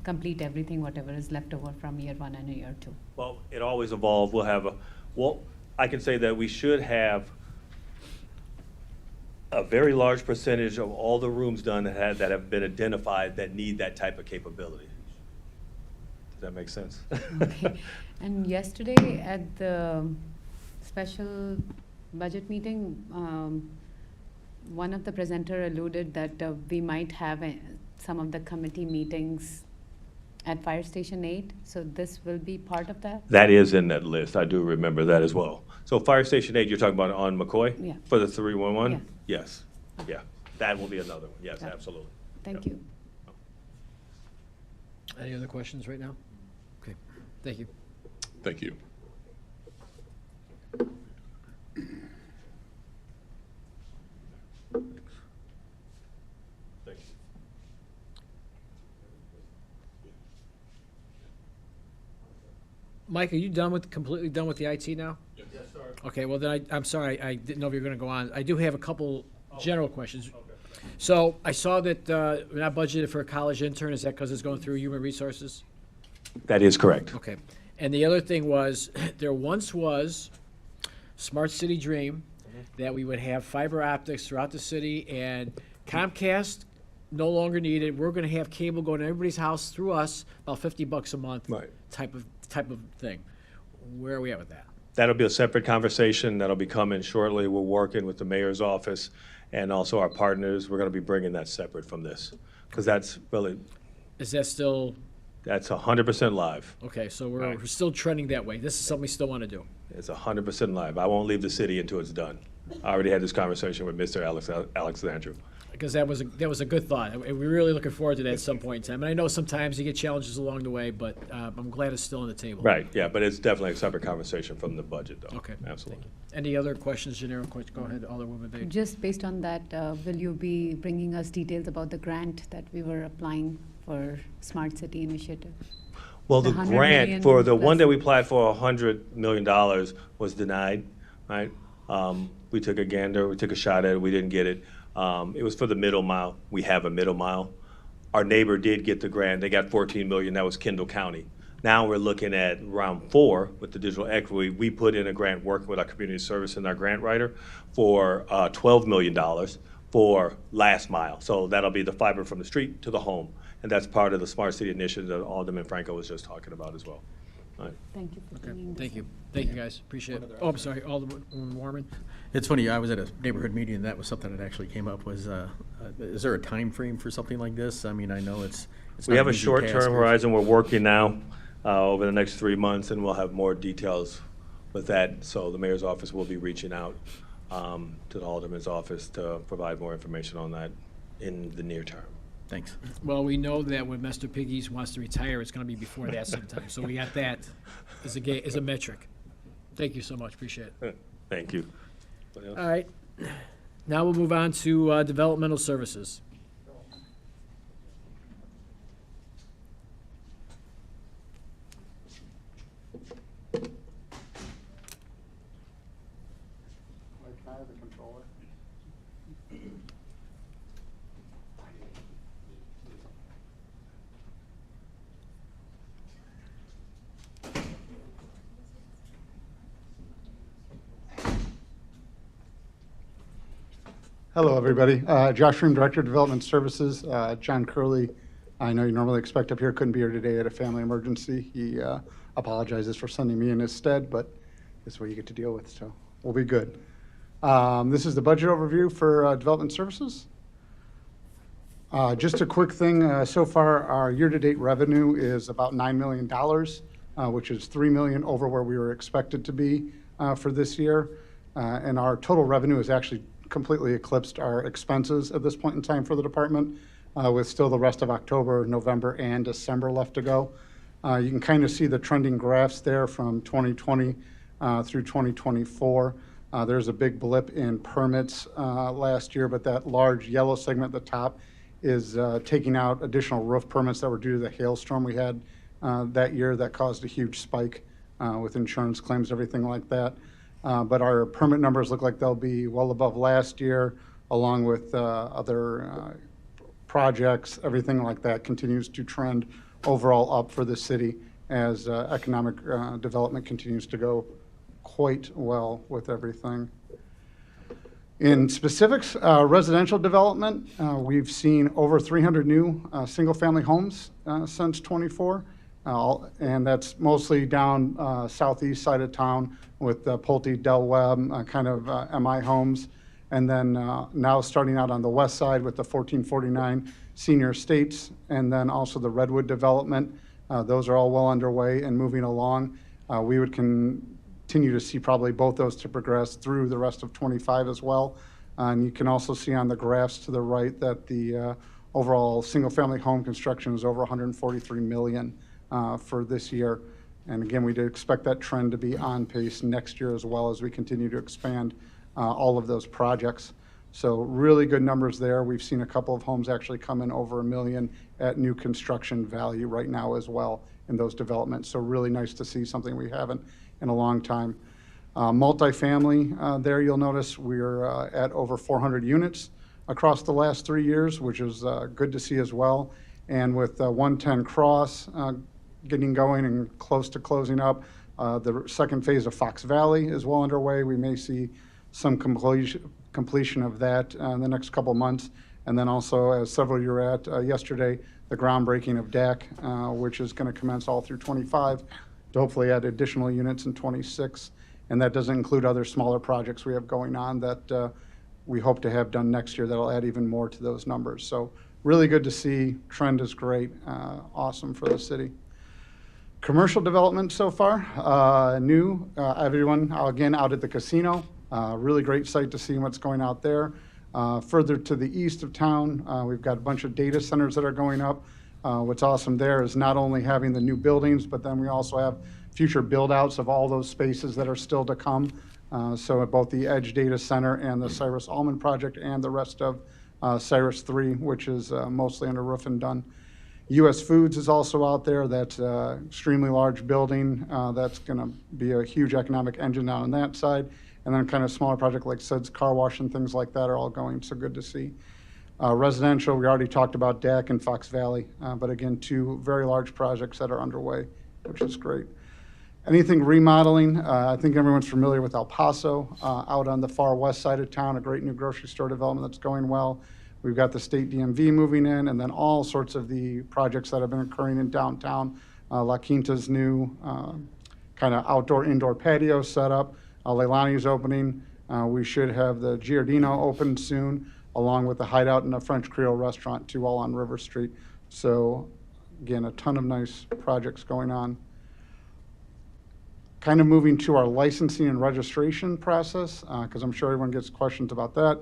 complete everything, whatever is left over from year one and year two. Well, it always evolves. I can say that we should have a very large percentage of all the rooms done that have been identified that need that type of capability. Does that make sense? Okay. And yesterday at the special budget meeting, one of the presenter alluded that we might have some of the committee meetings at Fire Station 8, so this will be part of that? That is in that list. I do remember that as well. So Fire Station 8, you're talking about on McCoy? Yeah. For the 311? Yeah. Yes, yeah. That will be another one. Yes, Okay. absolutely. Thank Yep. you. Any other questions right now? Okay, thank you. Thank you. Thank you. Mike, are you completely done with the IT now? Yes, sir. Okay, well then I'm sorry, I didn't know if you were gonna go on. I do have a couple general questions. So I saw that we're not budgeted for a college intern. Is that because it's going through human resources? That is correct. Okay. And the other thing was, there once was Smart City Dream, that we would have fiber optics throughout the city, and Comcast no longer needed. We're gonna have cable going to everybody's house through us, about $50 a month. Right. Type of thing. Where are we at with that? That'll be a separate conversation that'll be coming shortly. We're working with the mayor's office and also our partners. We're going to be bringing that separate from this because that's really, Is that still, that's 100% live. okay, so Right. we're still trending that way. This is something we still wanna do. It's 100% live. I won't leave the city until it's done. I already had this conversation with Mr. Alexandru. Because that was a good thought. And we're really looking forward to that at some point in time. And I know sometimes you get challenges along the way, but I'm glad it's still on the table. Right, yeah, but it's definitely a separate conversation from the budget, though. Okay. Absolutely. Any other questions, general questions? Go ahead, Alderwoman Bay. Just based on that, will you be bringing us details about the grant that we were applying for Smart City Initiative? Well, The the 100 grant million for the one plus- that we applied for, $100 million, was denied, right? We took a gander, we took a shot at it, we didn't get it. It was for the middle mile. We have a middle mile. Our neighbor did get the grant. They got 14 million. That was Kendall County. Now we're looking at round 4 with the digital equity. We put in a grant working with our community service and our grant writer for $12 million for last mile. So that'll be the fiber from the street to the home. And that's part of the Smart City Initiative that Alderman Franco was just talking about as well. All right. Thank you for bringing this. Thank you. Thank you, guys. Appreciate it. Oh, I'm sorry, Alderwoman Warman. It's funny, I was at a neighborhood meeting, and that was something that actually came up, was, is there a time frame for something like this? I mean, I know it's We not have an a easy short-term task. horizon. We're working now over the next 3 months, and we'll have more details with that. So the mayor's office will be reaching out to the alderman's office to provide more information on that in the near term. Thanks. Well, we know that when Mr. Piggies wants to retire, it's gonna be before that sometime. So we got that as a metric. Thank you so much. Appreciate it. Thank you. Anybody else? All right. Now we'll move on to developmental services. Hello, everybody. Josh Ream, Director of Development Services. John Curley, I know you normally expect up here, couldn't be here today at a family emergency. He apologizes for sending me in his stead, but this is what you get to deal with, so we'll be good. This is the budget overview for Development Services. Just a quick thing, so far our year-to-date revenue is about $9 million, which is $3 million over where we were expected to be for this year. And our total revenue has actually completely eclipsed our expenses at this point in time for the department, with still the rest of October, November, and December left to go. You can kind of see the trending graphs there from 2020 through 2024. There's a big blip in permits last year, but that large yellow segment at the top is taking out additional roof permits that were due to the hailstorm we had that year that caused a huge spike with insurance claims, everything like that. But our permit numbers look like they'll be well above last year, along with other projects. Everything like that continues to trend overall up for the city as economic development continues to go quite well with everything. In specifics, residential development, we've seen over 300 new single-family homes since '24. And that's mostly down southeast side of town with Pulte, Del Webb, kind of MI homes. And then now starting out on the west side with the 1449 senior estates, and then also the Redwood development. Those are all well underway and moving along. We would continue to see probably both those to progress through the rest of '25 as well. And you can also see on the graphs to the right that the overall single-family home construction is over 143 million. For this year. And again, we do expect that trend to be on pace next year as well as we continue to expand all of those projects. So really good numbers there. We've seen a couple of homes actually come in over $1 million at new construction value right now as well in those developments. So really nice to see something we haven't in a long time. Multifamily, there you'll notice we're at over 400 units across the last 3 years, which is good to see as well. And with 110 Cross getting going and close to closing up. The second phase of Fox Valley is well underway. We may see some completion of that in the next couple of months. And then also, as several of you were at yesterday, the groundbreaking of DAC, which is going to commence all through 25 to hopefully add additional units in 26. And that doesn't include other smaller projects we have going on that we hope to have done next year that'll add even more to those numbers. So really good to see. Trend is great. Awesome for the city. Commercial development so far, new. Everyone, again, out at the casino. Really great sight to see what's going out there. Further to the east of town, we've got a bunch of data centers that are going up. What's awesome there is not only having the new buildings, but then we also have future build-outs of all those spaces that are still to come. So at both the Edge Data Center and the Cyrus Almond project and the rest of Cyrus 3, which is mostly under roof and done. US Foods is also out there. That's an extremely large building. That's going to be a huge economic engine down on that side. And then kind of smaller project like Sid's Car Wash and things like that are all going, so good to see. Residential, we already talked about DAC and Fox Valley, but again, two very large projects that are underway, which is great. Anything remodeling, I think everyone's familiar with El Paso, out on the far west side of town, a great new grocery store development that's going well. We've got the state DMV moving in, and then all sorts of the projects that have been occurring in downtown. La Quinta's new kind of outdoor-indoor patio setup. Leilani's opening. We should have the Giardino open soon, along with the Hideout and the French Creole restaurant, too, all on River Street. So, again, a ton of nice projects going on. Kind of moving to our licensing and registration process, because I'm sure everyone gets questions about that.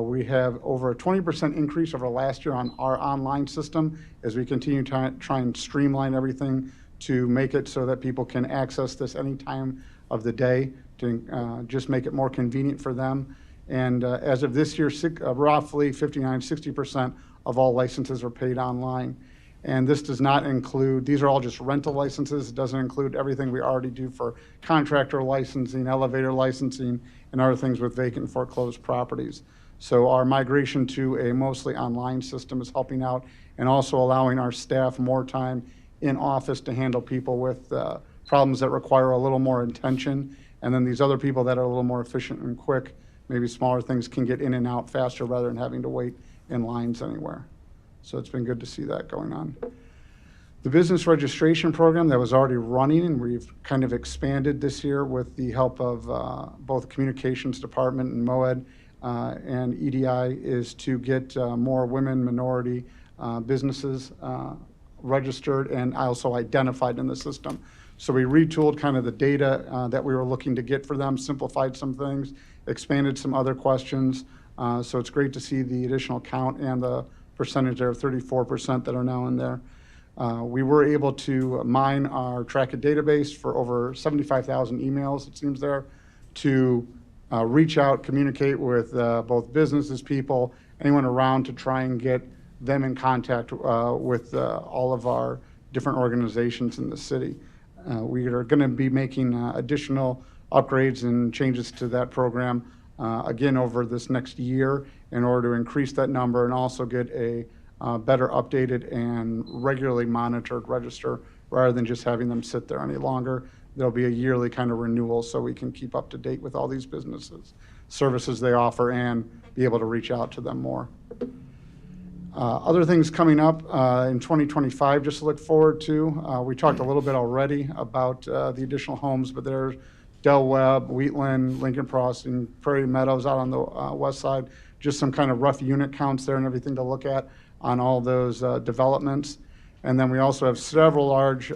We have over a 20% increase over last year on our online system as we continue to try and streamline everything to make it so that people can access this any time of the day, to just make it more convenient for them. And as of this year, roughly 60% of all licenses are paid online. And this does not include, these are all just rental licenses. It doesn't include everything we already do for contractor licensing, elevator licensing, and other things with vacant and foreclosed properties. So our migration to a mostly online system is helping out and also allowing our staff more time in office to handle people with problems that require a little more attention. And then these other people that are a little more efficient and quick, maybe smaller things, can get in and out faster rather than having to wait in lines anywhere. So it's been good to see that going on. The business registration program that was already running, and we've kind of expanded this year with the help of both Communications Department and MOED and EDI, is to get more women, minority businesses registered and also identified in the system. So we retooled kind of the data that we were looking to get for them, simplified some things, expanded some other questions. So it's great to see the additional count and the percentage there of 34% that are now in there. We were able to mine our Trackit database for over 75,000 emails, it seems there, to reach out, communicate with both businesses, people, anyone around, to try and get them in contact with all of our different organizations in the city. We are going to be making additional upgrades and changes to that program again over this next year in order to increase that number and also get a better updated and regularly monitored register rather than just having them sit there any longer. There'll be a yearly kind of renewal so we can keep up to date with all these businesses, services they offer, and be able to reach out to them more. Other things coming up in 2025, just to look forward to. We talked a little bit already about the additional homes, but there's Del Webb, Wheatland, Lincoln Crossing, Prairie Meadows out on the west side. Just some kind of rough unit counts there and everything to look at on all those developments. And then we also have several large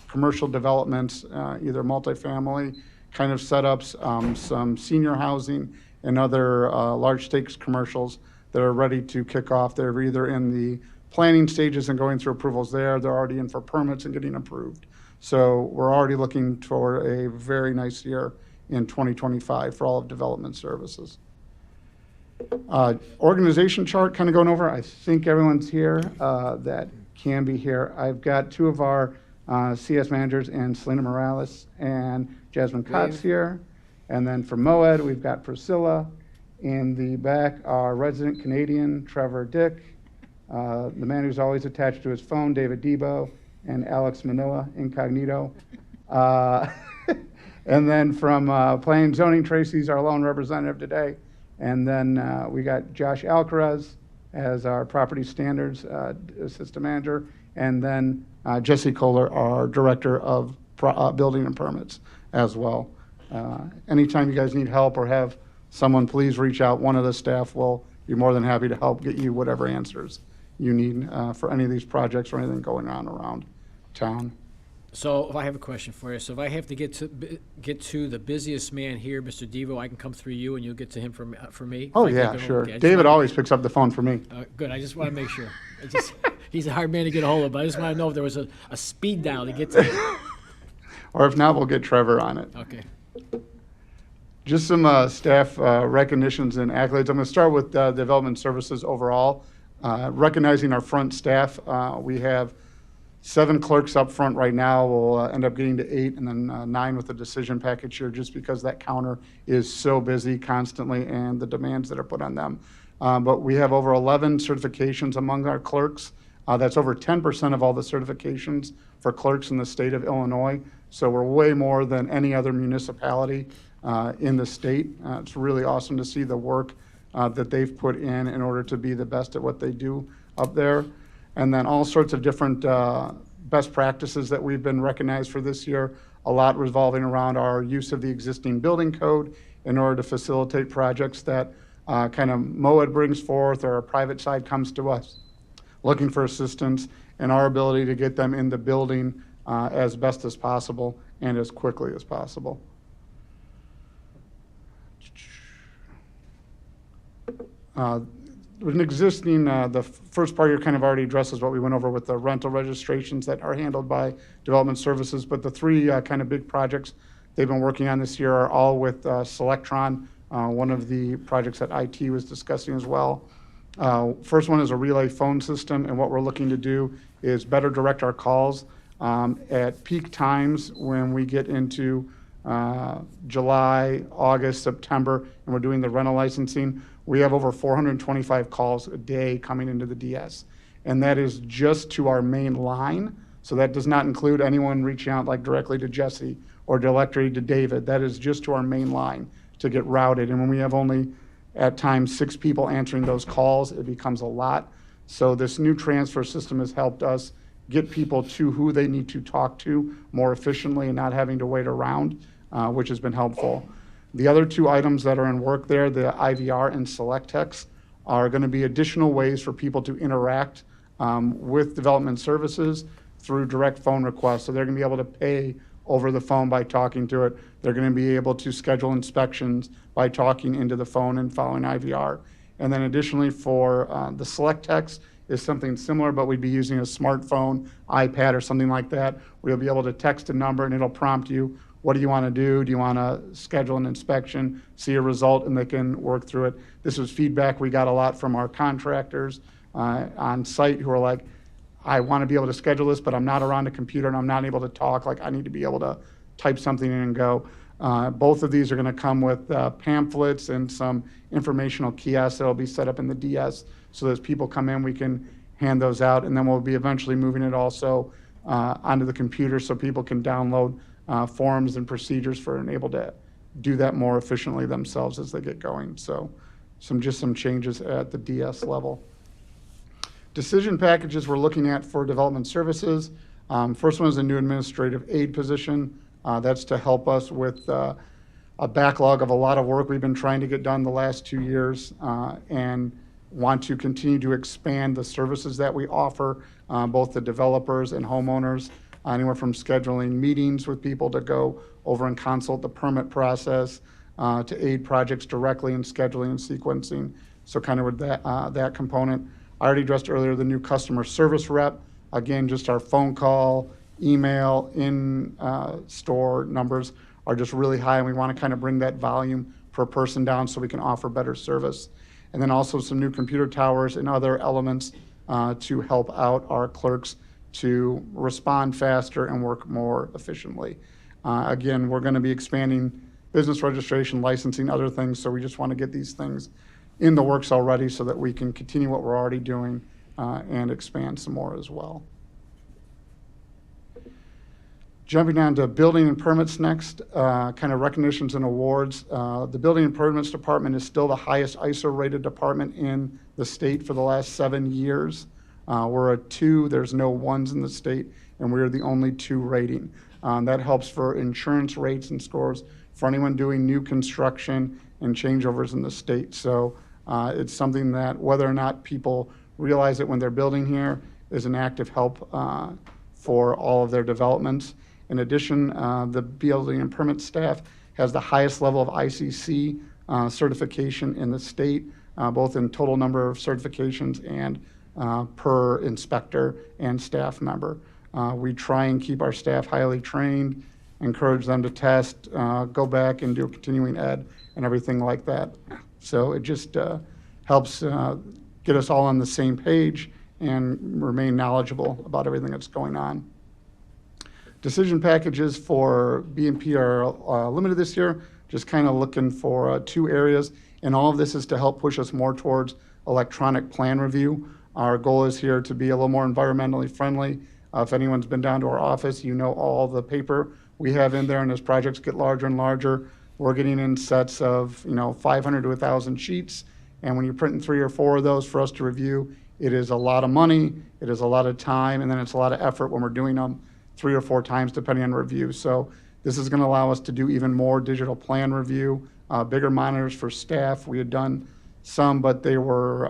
commercial developments, either multifamily kind of setups, some senior housing, and other large stakes commercials that are ready to kick off. They're either in the planning stages and going through approvals there. They're already in for permits and getting approved. So we're already looking for a very nice year in 2025 for all of development services. Organization chart kind of going over. I think everyone's here that can be here. I've got two of our CS managers, and Selena Morales and Jasmine Kotz here. And then for MOED, we've got Priscilla. In the back, our resident Canadian, Trevor Dick. The man who's always attached to his phone, David Debo. and Alex Manoa, incognito. And then from Planning and Zoning, Tracy's our lone representative today. And then we got Josh Alcaraz as our Property Standards Assistant Manager. And then Jesse Kohler, our Director of Building and Permits as well. Anytime you guys need help or have someone, please reach out. One of the staff will be more than happy to help get you whatever answers you need for any of these projects or anything going on around town. So if I have a question for you, so if I have to get to the busiest man here, Mr. Devo, I can come through you and you'll get to him for me? Oh, If I yeah, can't get sure. home? Okay, I just David wanna- always picks up the phone for me. Good, I just want to make sure. He's a hard man to get a hold of, but I just want to know if there was a speed dial to get to him. Or if not, we'll get Trevor on it. Okay. Just some staff recognitions and accolades. I'm going to start with Development Services overall. Recognizing our front staff, we have 7 clerks up front right now. We'll end up getting to 8 and then 9 with the decision package here just because that counter is so busy constantly and the demands that are put on them. But we have over 11 certifications among our clerks. That's over 10% of all the certifications for clerks in the state of Illinois. So we're way more than any other municipality in the state. It's really awesome to see the work that they've put in order to be the best at what they do up there. And then all sorts of different best practices that we've been recognized for this year, a lot revolving around our use of the existing building code in order to facilitate projects that kind of MOAD brings forth or a private side comes to us looking for assistance, and our ability to get them in the building as best as possible and as quickly as possible. With an existing, the first part here kind of already addresses what we went over with the rental registrations that are handled by Development Services, but the 3 kind of big projects they've been working on this year are all with Selectron, one of the projects that IT was discussing as well. First one is a relay phone system, and what we're looking to do is better direct our calls at peak times when we get into July, August, September, and we're doing the rental licensing. We have over 425 calls a day coming into the DS, and that is just to our main line. So that does not include anyone reaching out like directly to Jesse or directly to David. That is just to our main line to get routed. And when we have only at times 6 people answering those calls, it becomes a lot. So this new transfer system has helped us get people to who they need to talk to more efficiently and not having to wait around, which has been helpful. The other 2 items that are in work there, the IVR and Select Text, are going to be additional ways for people to interact with Development Services through direct phone requests. So they're going to be able to pay over the phone by talking to it. They're going to be able to schedule inspections by talking into the phone and following IVR. And then additionally for the Select Text is something similar, but we'd be using a smartphone, iPad, or something like that, where you'll be able to text a number and it'll prompt you, what do you want to do? Do you want to schedule an inspection, see a result, and they can work through it. This was feedback we got a lot from our contractors on site who are like, I want to be able to schedule this, but I'm not around a computer and I'm not able to talk. Like, I need to be able to type something in and go. Both of these are going to come with pamphlets and some informational kiosks that will be set up in the DS. So as people come in, we can hand those out. And then we'll be eventually moving it also onto the computer so people can download forms and procedures for and able to do that more efficiently themselves as they get going. So just some changes at the DS level. Decision packages we're looking at for Development Services. First one is a new administrative aid position. That's to help us with a backlog of a lot of work we've been trying to get done the last 2 years and want to continue to expand the services that we offer, both the developers and homeowners, anywhere from scheduling meetings with people to go over and consult the permit process, to aid projects directly in scheduling and sequencing. So kind of with that component. I already addressed earlier the new customer service rep. Again, just our phone call, email, in-store numbers are just really high, and we want to kind of bring that volume per person down so we can offer better service. And then also some new computer towers and other elements to help out our clerks to respond faster and work more efficiently. Again, we're going to be expanding business registration, licensing, other things, so we just want to get these things in the works already so that we can continue what we're already doing and expand some more as well. Jumping down to building and permits next, kind of recognitions and awards. The building and permits department is still the highest ISO rated department in the state for the last 7 years. We're a 2, there's no 1s in the state, and we're the only 2 rating. That helps for insurance rates and scores for anyone doing new construction and changeovers in the state. So it's something that whether or not people realize it when they're building here is an active help for all of their developments. In addition, the building and permit staff has the highest level of ICC certification in the state, both in total number of certifications and per inspector and staff member. We try and keep our staff highly trained, encourage them to test, go back and do continuing ed and everything like that. So it just helps get us all on the same page and remain knowledgeable about everything that's going on. Decision packages for B&P are limited this year, just kind of looking for 2 areas. And all of this is to help push us more towards electronic plan review. Our goal is here to be a little more environmentally friendly. If anyone's been down to our office, you know all the paper we have in there, and as projects get larger and larger, we're getting in sets of 500 to 1,000 sheets. And when you're printing 3 or 4 of those for us to review, it is a lot of money, it is a lot of time, and then it's a lot of effort when we're doing them 3 or 4 times depending on review. So this is going to allow us to do even more digital plan review, bigger monitors for staff. We had done some, but they were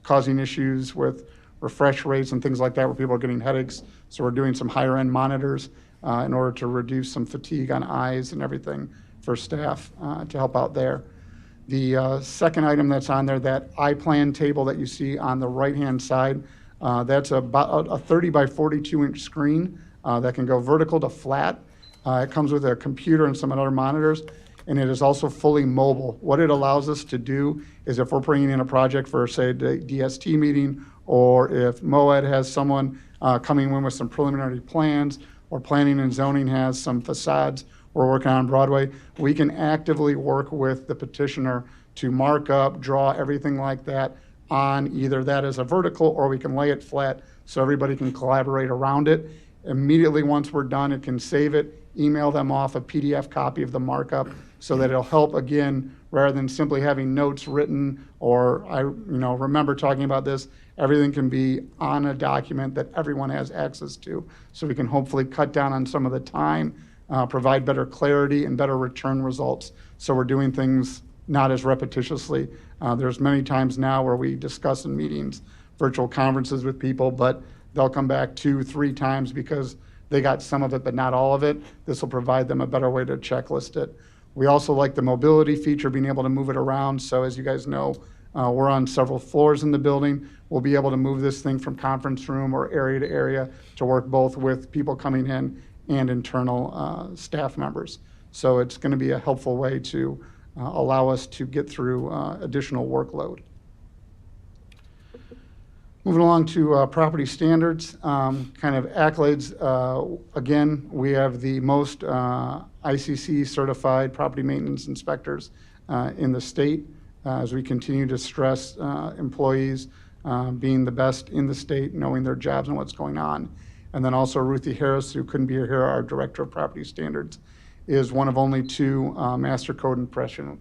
causing issues with refresh rates and things like that where people are getting headaches. So we're doing some higher end monitors in order to reduce some fatigue on eyes and everything for staff to help out there. The second item that's on there, that iPlan table that you see on the right-hand side, that's about a 30 by 42-inch screen that can go vertical to flat. It comes with a computer and some other monitors, and it is also fully mobile. What it allows us to do is if we're bringing in a project for, say, the DST meeting, or if MOED has someone coming in with some preliminary plans, or planning and zoning has some facades we're working on Broadway, we can actively work with the petitioner to mark up, draw everything like that on either that as a vertical, or we can lay it flat so everybody can collaborate around it. Immediately once we're done, it can save it, email them off a PDF copy of the markup so that it'll help, again, rather than simply having notes written or I remember talking about this, everything can be on a document that everyone has access to. So we can hopefully cut down on some of the time, provide better clarity and better return results. So we're doing things not as repetitiously. There's many times now where we discuss in meetings, virtual conferences with people, but they'll come back 2, 3 times because they got some of it, but not all of it. This will provide them a better way to checklist it. We also like the mobility feature, being able to move it around. So as you guys know, we're on several floors in the building. We'll be able to move this thing from conference room or area to area to work both with people coming in and internal staff members. So it's going to be a helpful way to allow us to get through additional workload. Moving along to property standards, kind of accolades. Again, we have the most ICC certified property maintenance inspectors in the state as we continue to stress employees being the best in the state, knowing their jobs and what's going on. And then also Ruthie Harris, who couldn't be here, our Director of Property Standards, is one of only 2 Master Code impression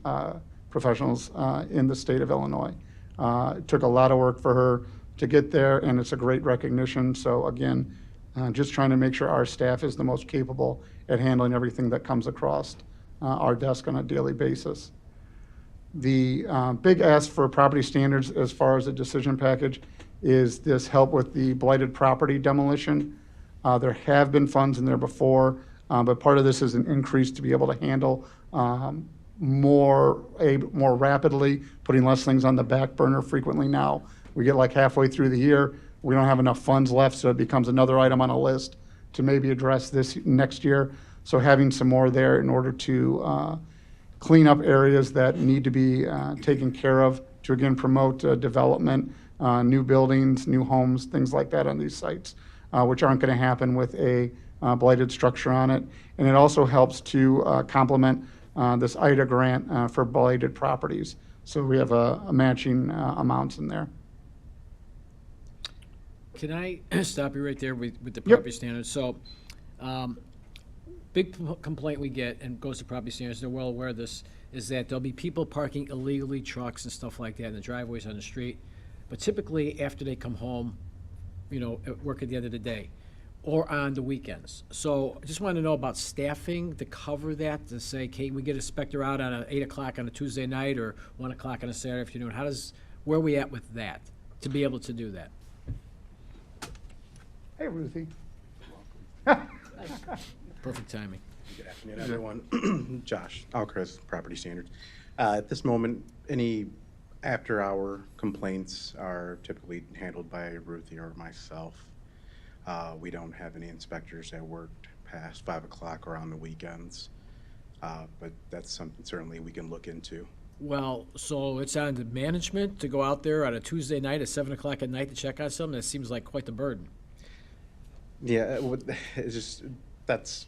professionals in the state of Illinois. It took a lot of work for her to get there, and it's a great recognition. So again, just trying to make sure our staff is the most capable at handling everything that comes across our desk on a daily basis. The big ask for property standards as far as the decision package is this help with the blighted property demolition. There have been funds in there before, but part of this is an increase to be able to handle more rapidly, putting less things on the back burner frequently now. We get like halfway through the year, we don't have enough funds left, so it becomes another item on a list to maybe address this next year. So having some more there in order to clean up areas that need to be taken care of to, again, promote development, new buildings, new homes, things like that on these sites, which aren't going to happen with a blighted structure on it. And it also helps to complement this IDA grant for blighted properties. So we have a matching amounts in there. Can I stop you right there with the property standards? So big complaint we get, and goes to property standards, they're well aware of this, is that there'll be people parking illegally, trucks and stuff like that in the driveways on the street. But typically, after they come home, at work at the end of the day, or on the weekends. So I just want to know about staffing to cover that, to say, okay, we get a inspector out on 8 o'clock on a Tuesday night or 1 o'clock on a Saturday afternoon. Where are we at with that, to be able to do that? Hey, Ruthie. Perfect timing. Good afternoon, everyone. Josh Alcrest, Property Standards. At this moment, any after-hour complaints are typically handled by Ruthie or myself. We don't have any inspectors that worked past 5 o'clock or on the weekends, but that's something certainly we can look into. Well, so it's on the management to go out there on a Tuesday night at 7 o'clock at night to check on something? That seems like quite the burden. Yeah, it's just, that's,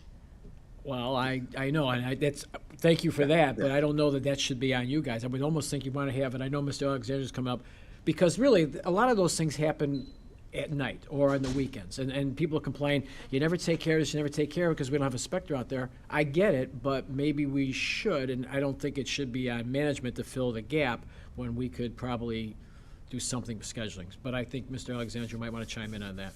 Well, I know, and thank you for that, but I don't know that should be on you guys. I would almost think you want to have it, I know Mr. Alexander's come up, because really, a lot of those things happen at night or on the weekends, and people complain, you never take care of this, you never take care of it because we don't have a inspector out there. I get it, but maybe we should, and I don't think it should be on management to fill the gap when we could probably do something with scheduling. But I think Mr. Alexander might want to chime in on that.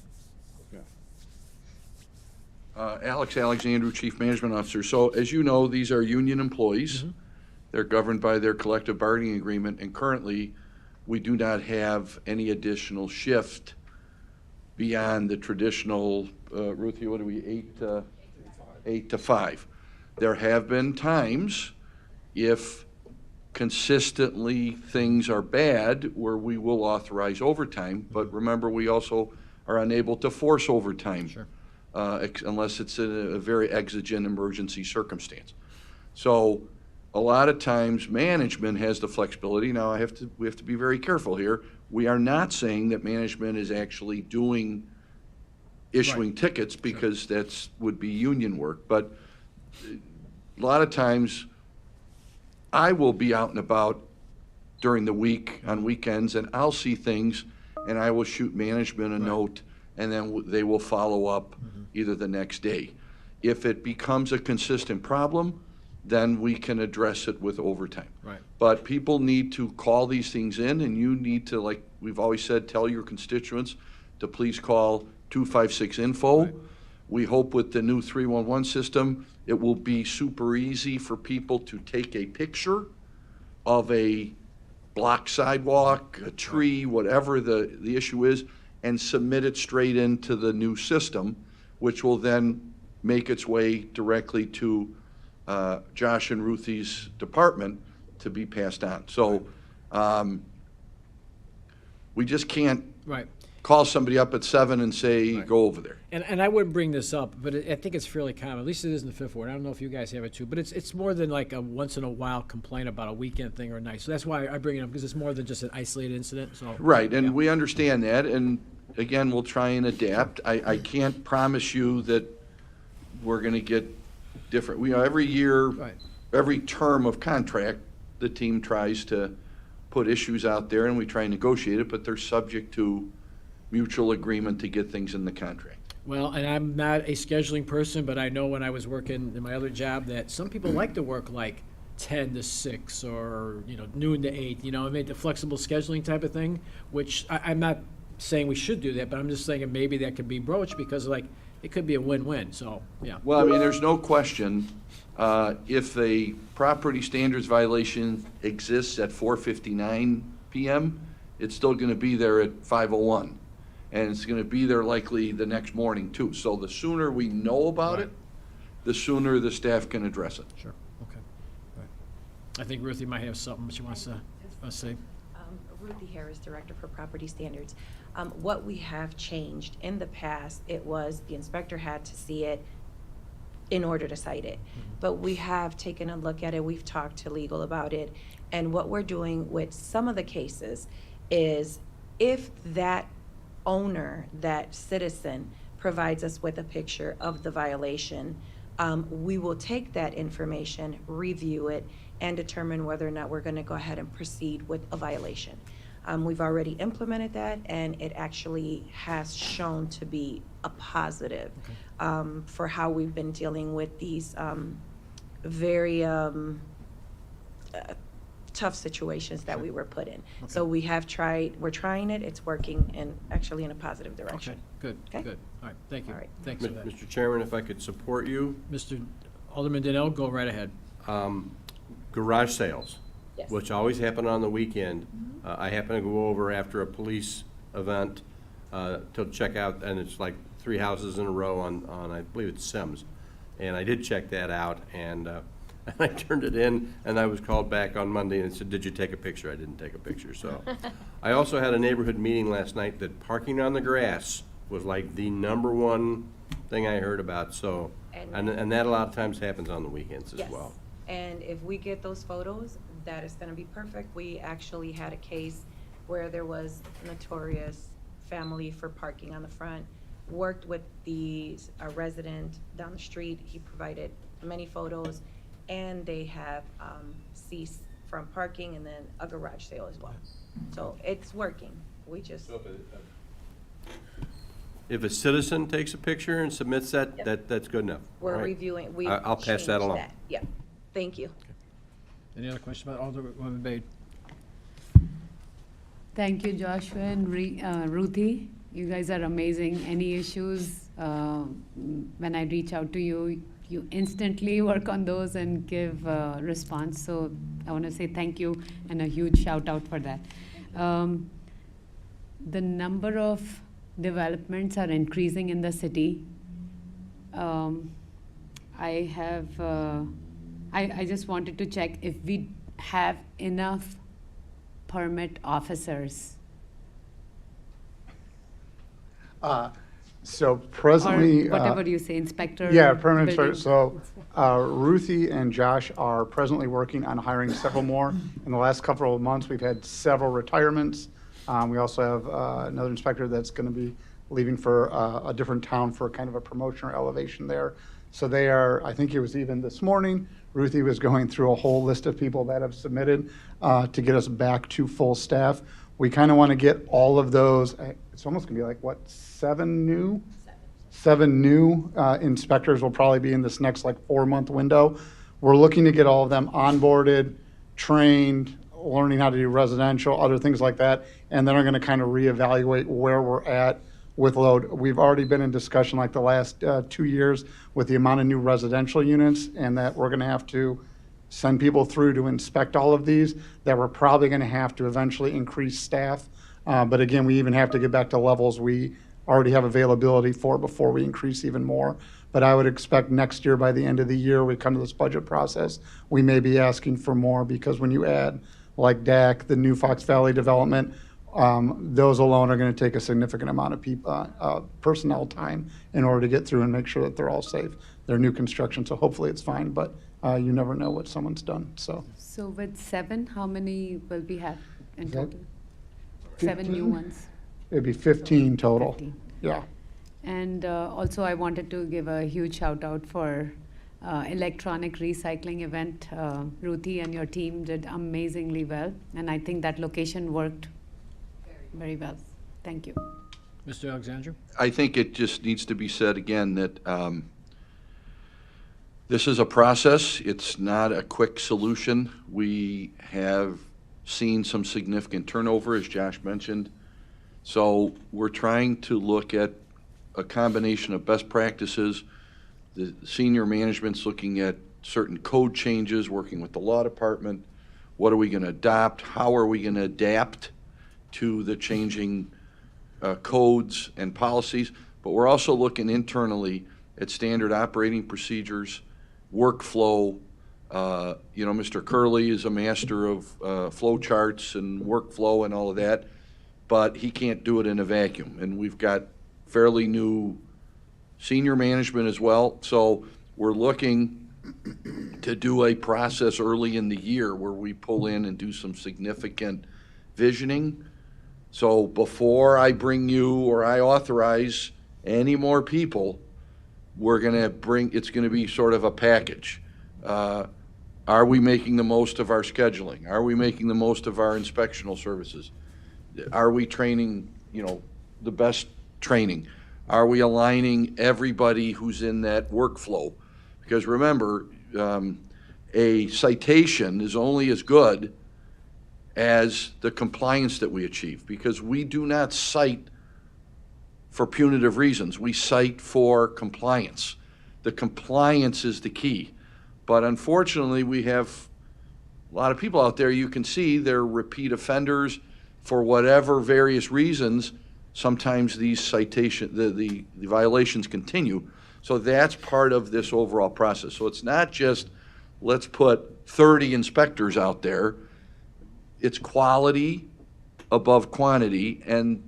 Alex Alexandru, Chief Management Officer. So as you know, these are union employees. They're governed by their collective bargaining agreement, and currently, we do not have any additional shift beyond the traditional, Ruthie, what are we, 8 to 5. There have been times, if consistently things are bad, where we will authorize overtime, but remember, we also are unable to force overtime. Sure. Unless it's a very exigent emergency circumstance. So a lot of times management has the flexibility. Now we have to be very careful here. We are not saying that management is actually issuing tickets, because would be union work. But a lot of times I will be out and about during the week on weekends, and I'll see things and I will shoot management a note, and then they will follow up either the next day. If it becomes a consistent problem, then we can address it with overtime. Right. But people need to call these things in, and you need to, like we've always said, tell your constituents to please call 256-INFO. Right. We hope with the new 311 system, it will be super easy for people to take a picture of a blocked sidewalk, a tree, whatever the issue is, and submit it straight into the new system, which will then make its way directly to Josh and Ruthie's department to be passed on. So we just can't Right. call somebody up at 7 and say, go over there. And I wouldn't bring this up, but I think it's fairly common, at least it is in the Fifth Ward. I don't know if you guys have it too, but it's more than like a once-in-a-while complaint about a weekend thing or a night. So that's why I bring it up, because it's more than just an isolated incident, so. Right, and yeah. we understand that, and again, we'll try and adapt. I can't promise you that we're gonna get different, every year, Right. every term of contract, the team tries to put issues out there and we try and negotiate it, but they're subject to mutual agreement to get things in the contract. Well, and I'm not a scheduling person, but I know when I was working in my other job that some people like to work like 10 to 6 or, noon to 8, I mean, the flexible scheduling type of thing, which I'm not saying we should do that, but I'm just saying maybe that could be broached, because it could be a win-win, so, yeah. Well, I mean, there's no question, if a property standards violation exists at 4:59 PM, it's still gonna be there at 5:01. And it's gonna be there likely the next morning too. So the sooner we know about it, the sooner the staff can address it. Sure, okay. Right. I think Ruthie might have something she wants to say. Ruthie Harris, Director for Property Standards. What we have changed in the past, it was the inspector had to see it in order to cite it. But we have taken a look at it, we've talked to legal about it, and what we're doing with some of the cases is if that owner, that citizen, provides us with a picture of the violation, we will take that information, review it, and determine whether or not we're going to go ahead and proceed with a violation. We've already implemented that, and it actually has shown to be a positive for how we've been dealing with these very tough situations that we were put in. So we're trying it, it's working, and actually in a positive direction. Okay, good, Okay? good. All right, thank you. All right. Thanks for that. Mr. Chairman, if I could support you, Mr. Alderman Donnell, go right ahead. garage sales, Yes. which always happen on the weekend. I happen to go over after a police event to check out, and it's like 3 houses in a row on I believe it's Sims. And I did check that out, and I turned it in, and I was called back on Monday and said, did you take a picture? I didn't take a picture, so. I also had a neighborhood meeting last night that parking on the grass was like the #1 thing I heard about, so. And that a lot of times happens on the weekends as Yes. well. And if we get those photos, that is gonna be perfect. We actually had a case where there was a notorious family for parking on the front, worked with a resident down the street. He provided many photos, and they have ceased from parking, and then a garage sale as well. So it's working. We just, If a citizen takes a picture and submits that, Yep. that's good enough. we're all right? reviewing, we I'll pass that along. Yeah, thank you. Any other questions about Alderwoman Bade? Thank you, Joshua and Ruthie. You guys are amazing. Any issues, when I reach out to you, you instantly work on those and give a response. So I want to say thank you and a huge shout out for that. The number of developments are increasing in the city. I just wanted to check if we have enough permit officers. So presently. Or whatever you say, inspector. Yeah, permanent building. inspector. So Ruthie and Josh are presently working on hiring several more. In the last couple of months, we've had several retirements. We also have another inspector that's going to be leaving for a different town for kind of a promotion or elevation there. So they are, I think it was even this morning, Ruthie was going through a whole list of people that have submitted to get us back to full staff. We kind of want to get all of those, it's almost going to be like, what, 7 new? 7 new inspectors will probably be in this next like 4-month window. We're looking to get all of them onboarded, trained, learning how to do residential, other things like that, and then are going to kind of reevaluate where we're at with load. We've already been in discussion like the last 2 years with the amount of new residential units, and that we're going to have to send people through to inspect all of these, that we're probably going to have to eventually increase staff. But again, we even have to get back to levels we already have availability for before we increase even more. But I would expect next year, by the end of the year, we come to this budget process, we may be asking for more, because when you add like DAC, the new Fox Valley development, those alone are going to take a significant amount of people, personnel time in order to get through and make sure that they're all safe. They're new construction, so hopefully it's fine, but you never know what someone's done, so. So with 7, how many will we have in Is that total? 7 new 15? ones. It'd be 15 total. 15. Yeah. And also, I wanted to give a huge shout out for electronic recycling event. Ruthie and your team did amazingly well, and I think that location worked very well. Thank you. Mr. Alexandru? I think it just needs to be said again that this is a process. It's not a quick solution. We have seen some significant turnover, as Josh mentioned. So we're trying to look at a combination of best practices. The senior management's looking at certain code changes, working with the law department. What are we going to adopt? How are we going to adapt to the changing codes and policies? But we're also looking internally at standard operating procedures, workflow. Mr. Curley is a master of flow charts and workflow and all of that, but he can't do it in a vacuum. And we've got fairly new senior management as well. So we're looking to do a process early in the year where we pull in and do some significant visioning. So before I bring you or I authorize any more people, it's going to be sort of a package. Are we making the most of our scheduling? Are we making the most of our inspectional services? Are we training, the best training? Are we aligning everybody who's in that workflow? Because remember, a citation is only as good as the compliance that we achieve, because we do not cite for punitive reasons. We cite for compliance. The compliance is the key. But unfortunately, we have a lot of people out there, you can see they're repeat offenders for whatever various reasons. Sometimes these the violations continue. So that's part of this overall process. So it's not just, let's put 30 inspectors out there. It's quality above quantity, and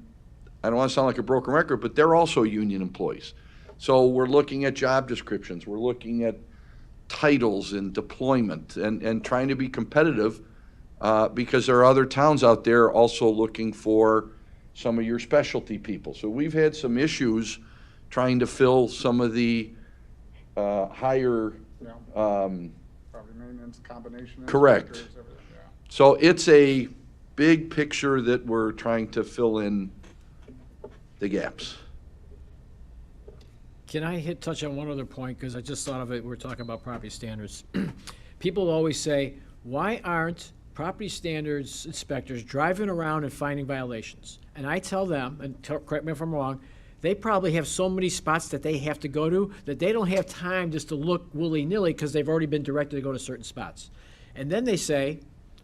I don't want to sound like a broken record, but they're also union employees. So we're looking at job descriptions, we're looking at titles and deployment, and trying to be competitive, because there are other towns out there also looking for some of your specialty people. So we've had some issues trying to fill some of the higher. Property maintenance, combination. Correct. inspectors, everything, yeah. So it's a big picture that we're trying to fill in the gaps. Can I touch on one other point, because I just thought of it, we're talking about property standards. People always say, why aren't property standards inspectors driving around and finding violations? And I tell them, and correct me if I'm wrong, they probably have so many spots that they have to go to that they don't have time just to look willy-nilly, because they've already been directed to go to certain spots. And then they say,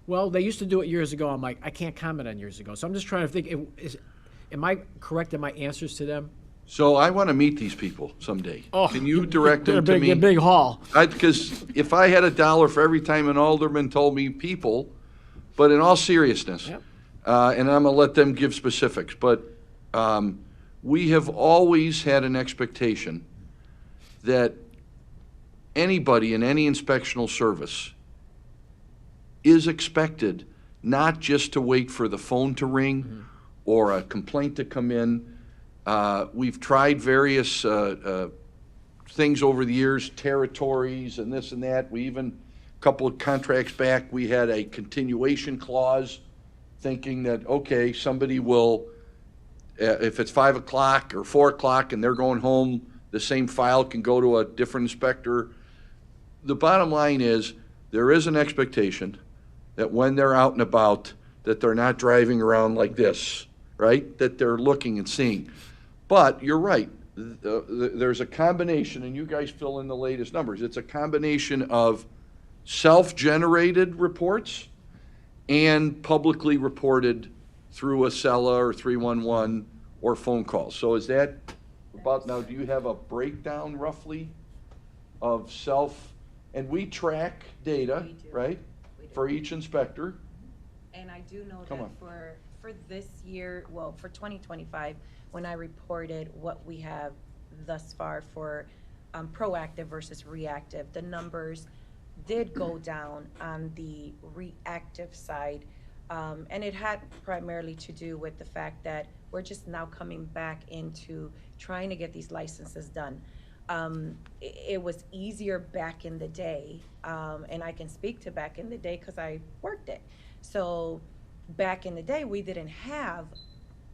well, they used to do it years ago. I'm like, I can't comment on years ago. So I'm just trying to think, am I correct in my answers to them? So I want to meet these people someday. Oh, Can you direct them to me? A big haul. Because if I had $1 for every time an alderman told me people, but in all seriousness, Yep. And I'm going to let them give specifics, but we have always had an expectation that anybody in any inspectional service is expected not just to wait for the phone to ring or a complaint to come in. We've tried various things over the years, territories and this and that. We even, a couple of contracts back, we had a continuation clause, thinking that, okay, somebody will, if it's 5 o'clock or 4 o'clock and they're going home, the same file can go to a different inspector. The bottom line is, there is an expectation that when they're out and about, that they're not driving around like this, right? That they're looking and seeing. But you're right, there's a combination, and you guys fill in the latest numbers. It's a combination of self-generated reports and publicly reported through a CELA or 311 or phone calls. So is that about, now do you have a breakdown roughly of and we track data, We do. right? We do. For each inspector. And I do know Come that on. for this year, well, for 2025, when I reported what we have thus far for proactive versus reactive, the numbers did go down on the reactive side. And it had primarily to do with the fact that we're just now coming back into trying to get these licenses done. It was easier back in the day, and I can speak to back in the day because I worked it. So back in the day, we didn't have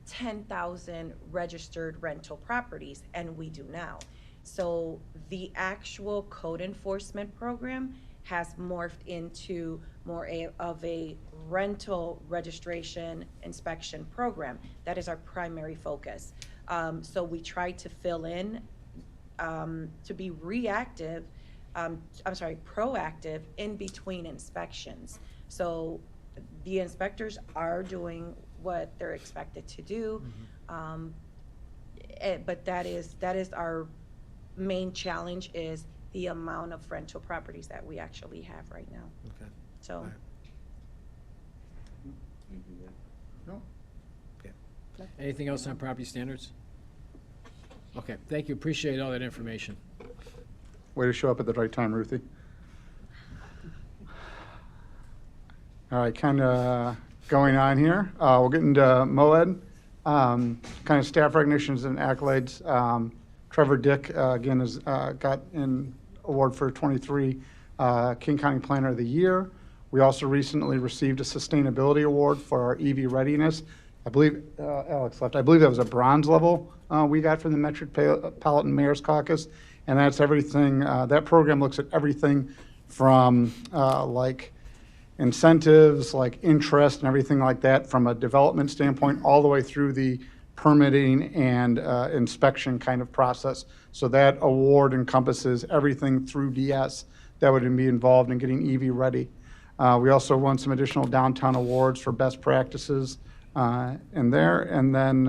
10,000 registered rental properties, and we do now. So the actual code enforcement program has morphed into more of a rental registration inspection program. That is our primary focus. So we try to fill in to be proactive in between inspections. So the inspectors are doing what they're expected to do, but that is our main challenge, is the amount of rental properties that we actually have right now. Okay. So. All right. No? Anything else on property standards? Okay, thank you, appreciate all that information. Way to show up at the right time, Ruthie. All right, kind of going on here. We'll get into MOED, kind of staff recognitions and accolades. Trevor Dick, again, has got an award for 23 King County Planner of the Year. We also recently received a sustainability award for our EV readiness. I believe, Alex left, I believe that was a bronze level we got from the Metropolitan Mayor's Caucus. And that's everything, that program looks at everything from like incentives, like interest and everything like that from a development standpoint, all the way through the permitting and inspection kind of process. So that award encompasses everything through DS that would be involved in getting EV ready. We also won some additional downtown awards for best practices in there. And then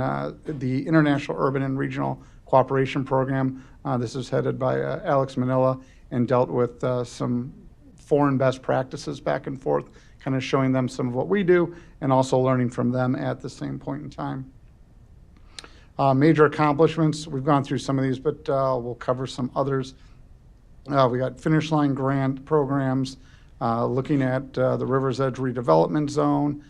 the International Urban and Regional Cooperation Program, this is headed by Alex Manila and dealt with some foreign best practices back and forth, kind of showing them some of what we do and also learning from them at the same point in time. Major accomplishments, we've gone through some of these, but we'll cover some others. We got Finish Line grant programs, looking at the River's Edge redevelopment zone.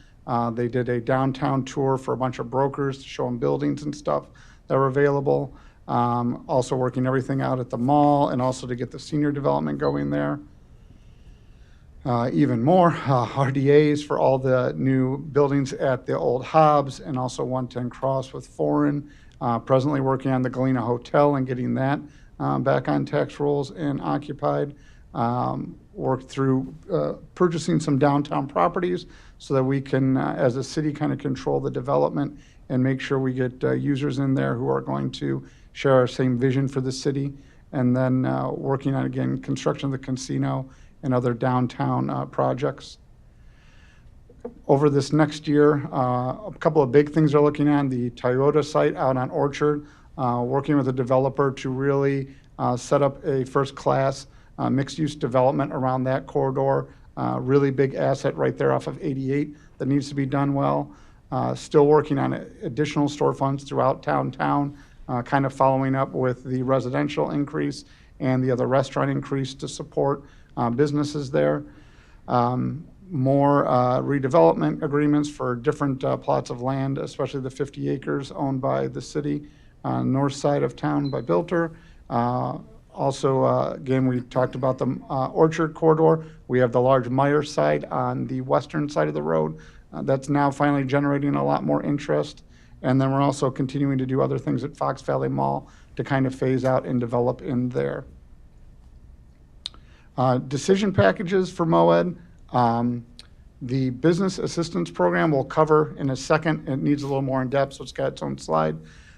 They did a downtown tour for a bunch of brokers to show them buildings and stuff that were available. Also working everything out at the mall and also to get the senior development going there. Even more, RDAs for all the new buildings at the old Hobbs and also 110 Cross with Foreign. Presently working on the Galena Hotel and getting that back on tax rolls and occupied. Worked through purchasing some downtown properties so that we can, as a city, kind of control the development and make sure we get users in there who are going to share our same vision for the city. And then working on, again, construction of the casino and other downtown projects. Over this next year, a couple of big things are looking on. The Toyota site out on Orchard, working with a developer to really set up a first-class mixed-use development around that corridor. Really big asset right there off of 88 that needs to be done well. Still working on additional storefronts throughout downtown, kind of following up with the residential increase and the other restaurant increase to support businesses there. More redevelopment agreements for different plots of land, especially the 50 acres owned by the city, north side of town by Bilter. Also, again, we talked about the Orchard corridor. We have the large Meyer site on the western side of the road. That's now finally generating a lot more interest. And then we're also continuing to do other things at Fox Valley Mall to kind of phase out and develop in there. Decision packages for MOED. The business assistance program we'll cover in a second. It needs a little more in depth, so it's got its own slide.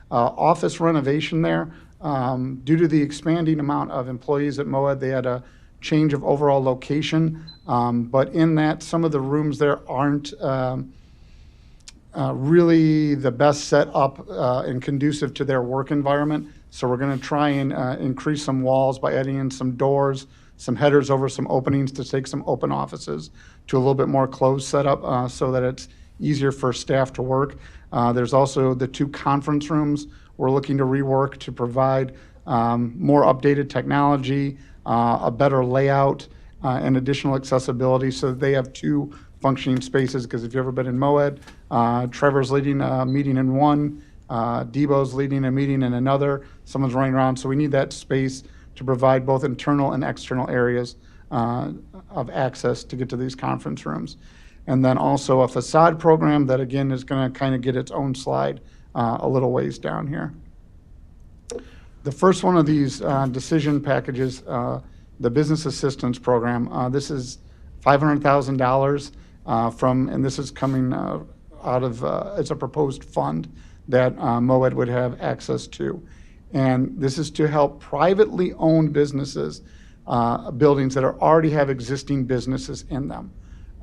Office renovation there. Due to the expanding amount of employees at MOED, they had a change of overall location. But in that, some of the rooms there aren't really the best set up and conducive to their work environment. So we're going to try and increase some walls by adding in some doors, some headers over some openings to take some open offices to a little bit more closed setup so that it's easier for staff to work. There's also the 2 conference rooms we're looking to rework to provide more updated technology, a better layout, and additional accessibility so that they have 2 functioning spaces. Because if you've ever been in MOED, Trevor's leading a meeting in one, Debo's leading a meeting in another, someone's running around. So we need that space to provide both internal and external areas of access to get to these conference rooms. And then also a facade program that, again, is going to kind of get its own slide a little ways down here. The first one of these decision packages, the business assistance program, this is $500,000 from, and this is coming out of, it's a proposed fund that MOED would have access to. And this is to help privately owned businesses, buildings that already have existing businesses in them.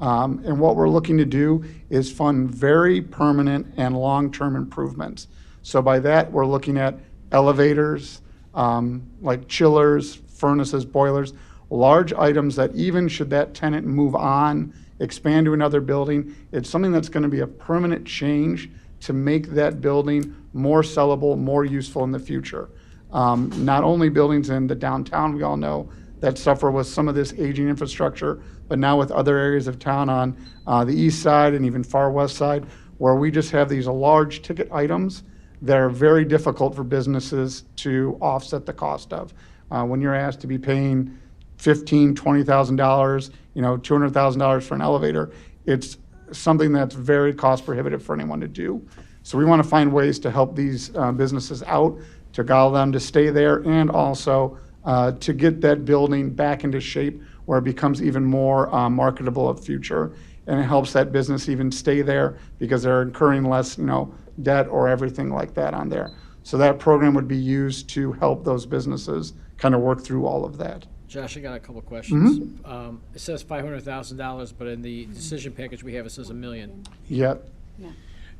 And what we're looking to do is fund very permanent and long-term improvements. So by that, we're looking at elevators, like chillers, furnaces, boilers, large items that even should that tenant move on, expand to another building, it's something that's going to be a permanent change to make that building more sellable, more useful in the future. Not only buildings in the downtown, we all know, that suffer with some of this aging infrastructure, but now with other areas of town on the east side and even far west side, where we just have these large ticket items that are very difficult for businesses to offset the cost of. When you're asked to be paying $15,000, $20,000, $200,000 for an elevator, it's something that's very cost prohibitive for anyone to do. So we want to find ways to help these businesses out, to allow them to stay there, and also to get that building back into shape where it becomes even more marketable of future. And it helps that business even stay there because they're incurring less, debt or everything like that on there. So that program would be used to help those businesses kind of work through all of that. Josh, I got a couple of questions. It says $500,000, but in the decision package we have, it says $1 million. Yep.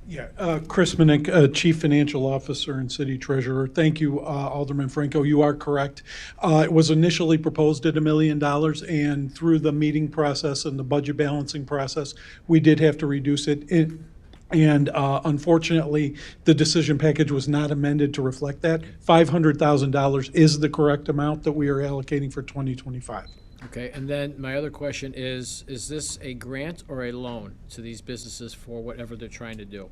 Yeah, Chris Minnick, Chief Financial Officer and City Treasurer. Thank you, Alderman Franco. You are correct. It was initially proposed at $1 million, and through the meeting process and the budget balancing process, we did have to reduce it. And unfortunately, the decision package was not amended to reflect that. $500,000 is the correct amount that we are allocating for 2025. Okay, and then my other question is this a grant or a loan to these businesses for whatever they're trying to do?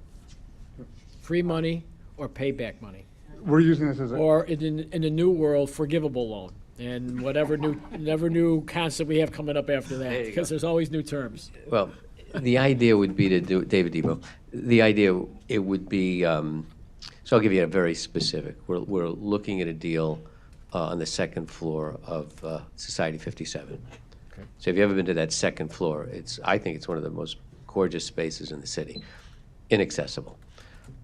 Free money or payback money? We're using this as a. Or in the new world, forgivable loan? And whatever new concept we have coming up after that, because there's always new terms. Well, the idea would be to do, David Debo, the idea, it would be, so I'll give you a very specific. We're looking at a deal on the second floor of Society 57. Okay. So if you've ever been to that second floor, I think it's one of the most gorgeous spaces in the city, inaccessible.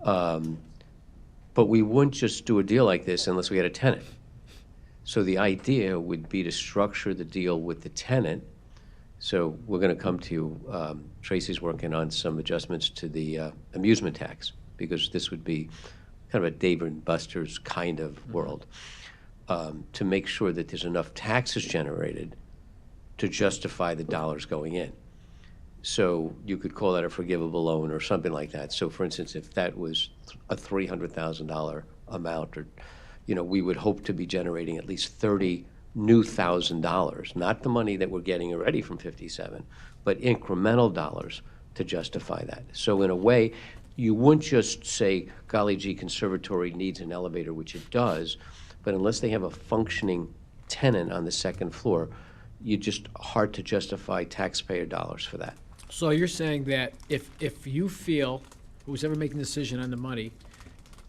But we wouldn't just do a deal like this unless we had a tenant. So the idea would be to structure the deal with the tenant. So we're going to come to you. Tracy's working on some adjustments to the amusement tax, because this would be kind of a Dave and Buster's kind of world, to make sure that there's enough taxes generated to justify the dollars going in. So you could call that a forgivable loan or something like that. So for instance, if that was a $300,000 amount, or, we would hope to be generating at least $30,000 new $1,000, not the money that we're getting already from 57, but incremental dollars to justify that. So in a way, you wouldn't just say, golly gee, conservatory needs an elevator, which it does, but unless they have a functioning tenant on the second floor, you're just hard to justify taxpayer dollars for that. So you're saying that if you feel, who's ever making the decision on the money,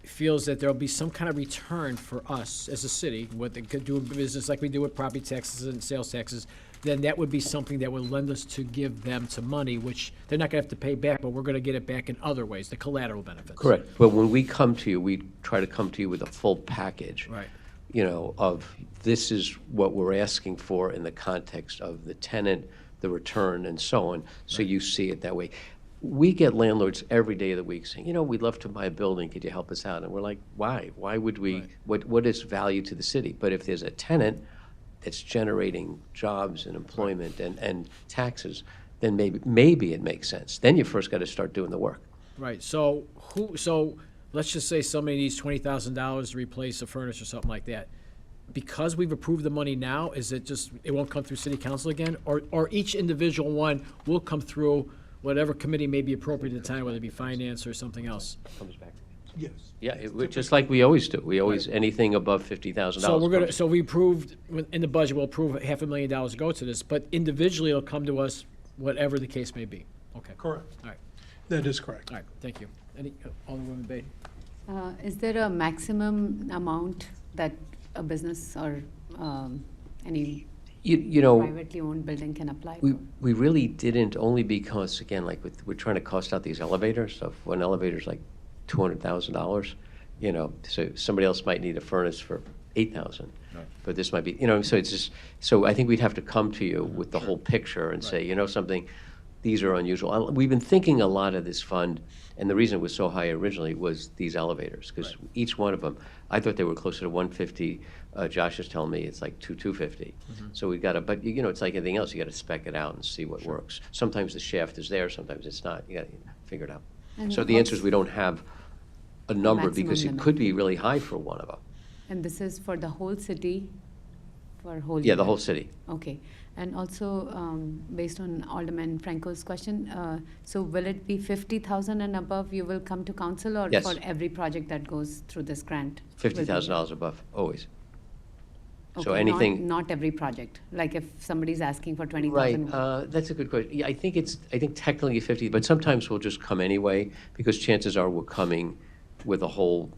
feels that there'll be some kind of return for us as a city, what they could do in business like we do with property taxes and sales taxes, then that would be something that would lend us to give them some money, which they're not gonna have to pay back, but we're gonna get it back in other ways, the collateral benefits. Correct. But when we come to you, we try to come to you with a full package. Right. Of this is what we're asking for in the context of the tenant, the return, and so on, so you see it that way. We get landlords every day of the week saying, we'd love to buy a building, could you help us out? And we're like, why? Why would we, what is value to the city? But if there's a tenant that's generating jobs and employment and taxes, then maybe it makes sense. Then you first got to start doing the work. Right, so let's just say somebody needs $20,000 to replace a furnace or something like that. Because we've approved the money now, is it just, it won't come through city council again? Or each individual one will come through whatever committee may be appropriate at the time, whether it be finance or something else? Comes back. Yes. Yeah, just like we always do. We always, anything above $50,000. So we approved, in the budget, we'll approve $500,000 to go to this, but individually it'll come to us, whatever the case may be. Okay. Correct. All right, That is correct. all right, thank you. Any, Alderwoman Bay? Is there a maximum amount that a business or any privately owned building can apply for? We really didn't, only because, again, we're trying to cost out these elevators. So if one elevator's like $200,000, so somebody else might need a furnace for $8,000. Right. But this might be, so it's just, so I think we'd have to come to you with the whole picture and say, something, these are unusual. We've been thinking a lot of this fund, and the reason it was so high originally was these elevators, because each one of them, I thought they were closer to 150. Josh is telling me it's like 250. So we've got to, but it's like anything else, you got to spec it out and see what works. Sometimes the shaft is there, sometimes it's not. You got to figure it out. And So the answer is we don't have a number, because it maximum could be really high for one of them. And this is for the whole city, for whole Yeah, the unit? whole city. Okay. And also, based on Alderman Franco's question, so will it be 50,000 and above you will come to council, or Yes. for every project that goes through this grant? will be- $50,000 above, always. So Okay, anything. Not every project, like if somebody's asking for Right, 20,000. that's a good question. Yeah, I think technically 50, but sometimes we'll just come anyway, because chances are we're coming with a whole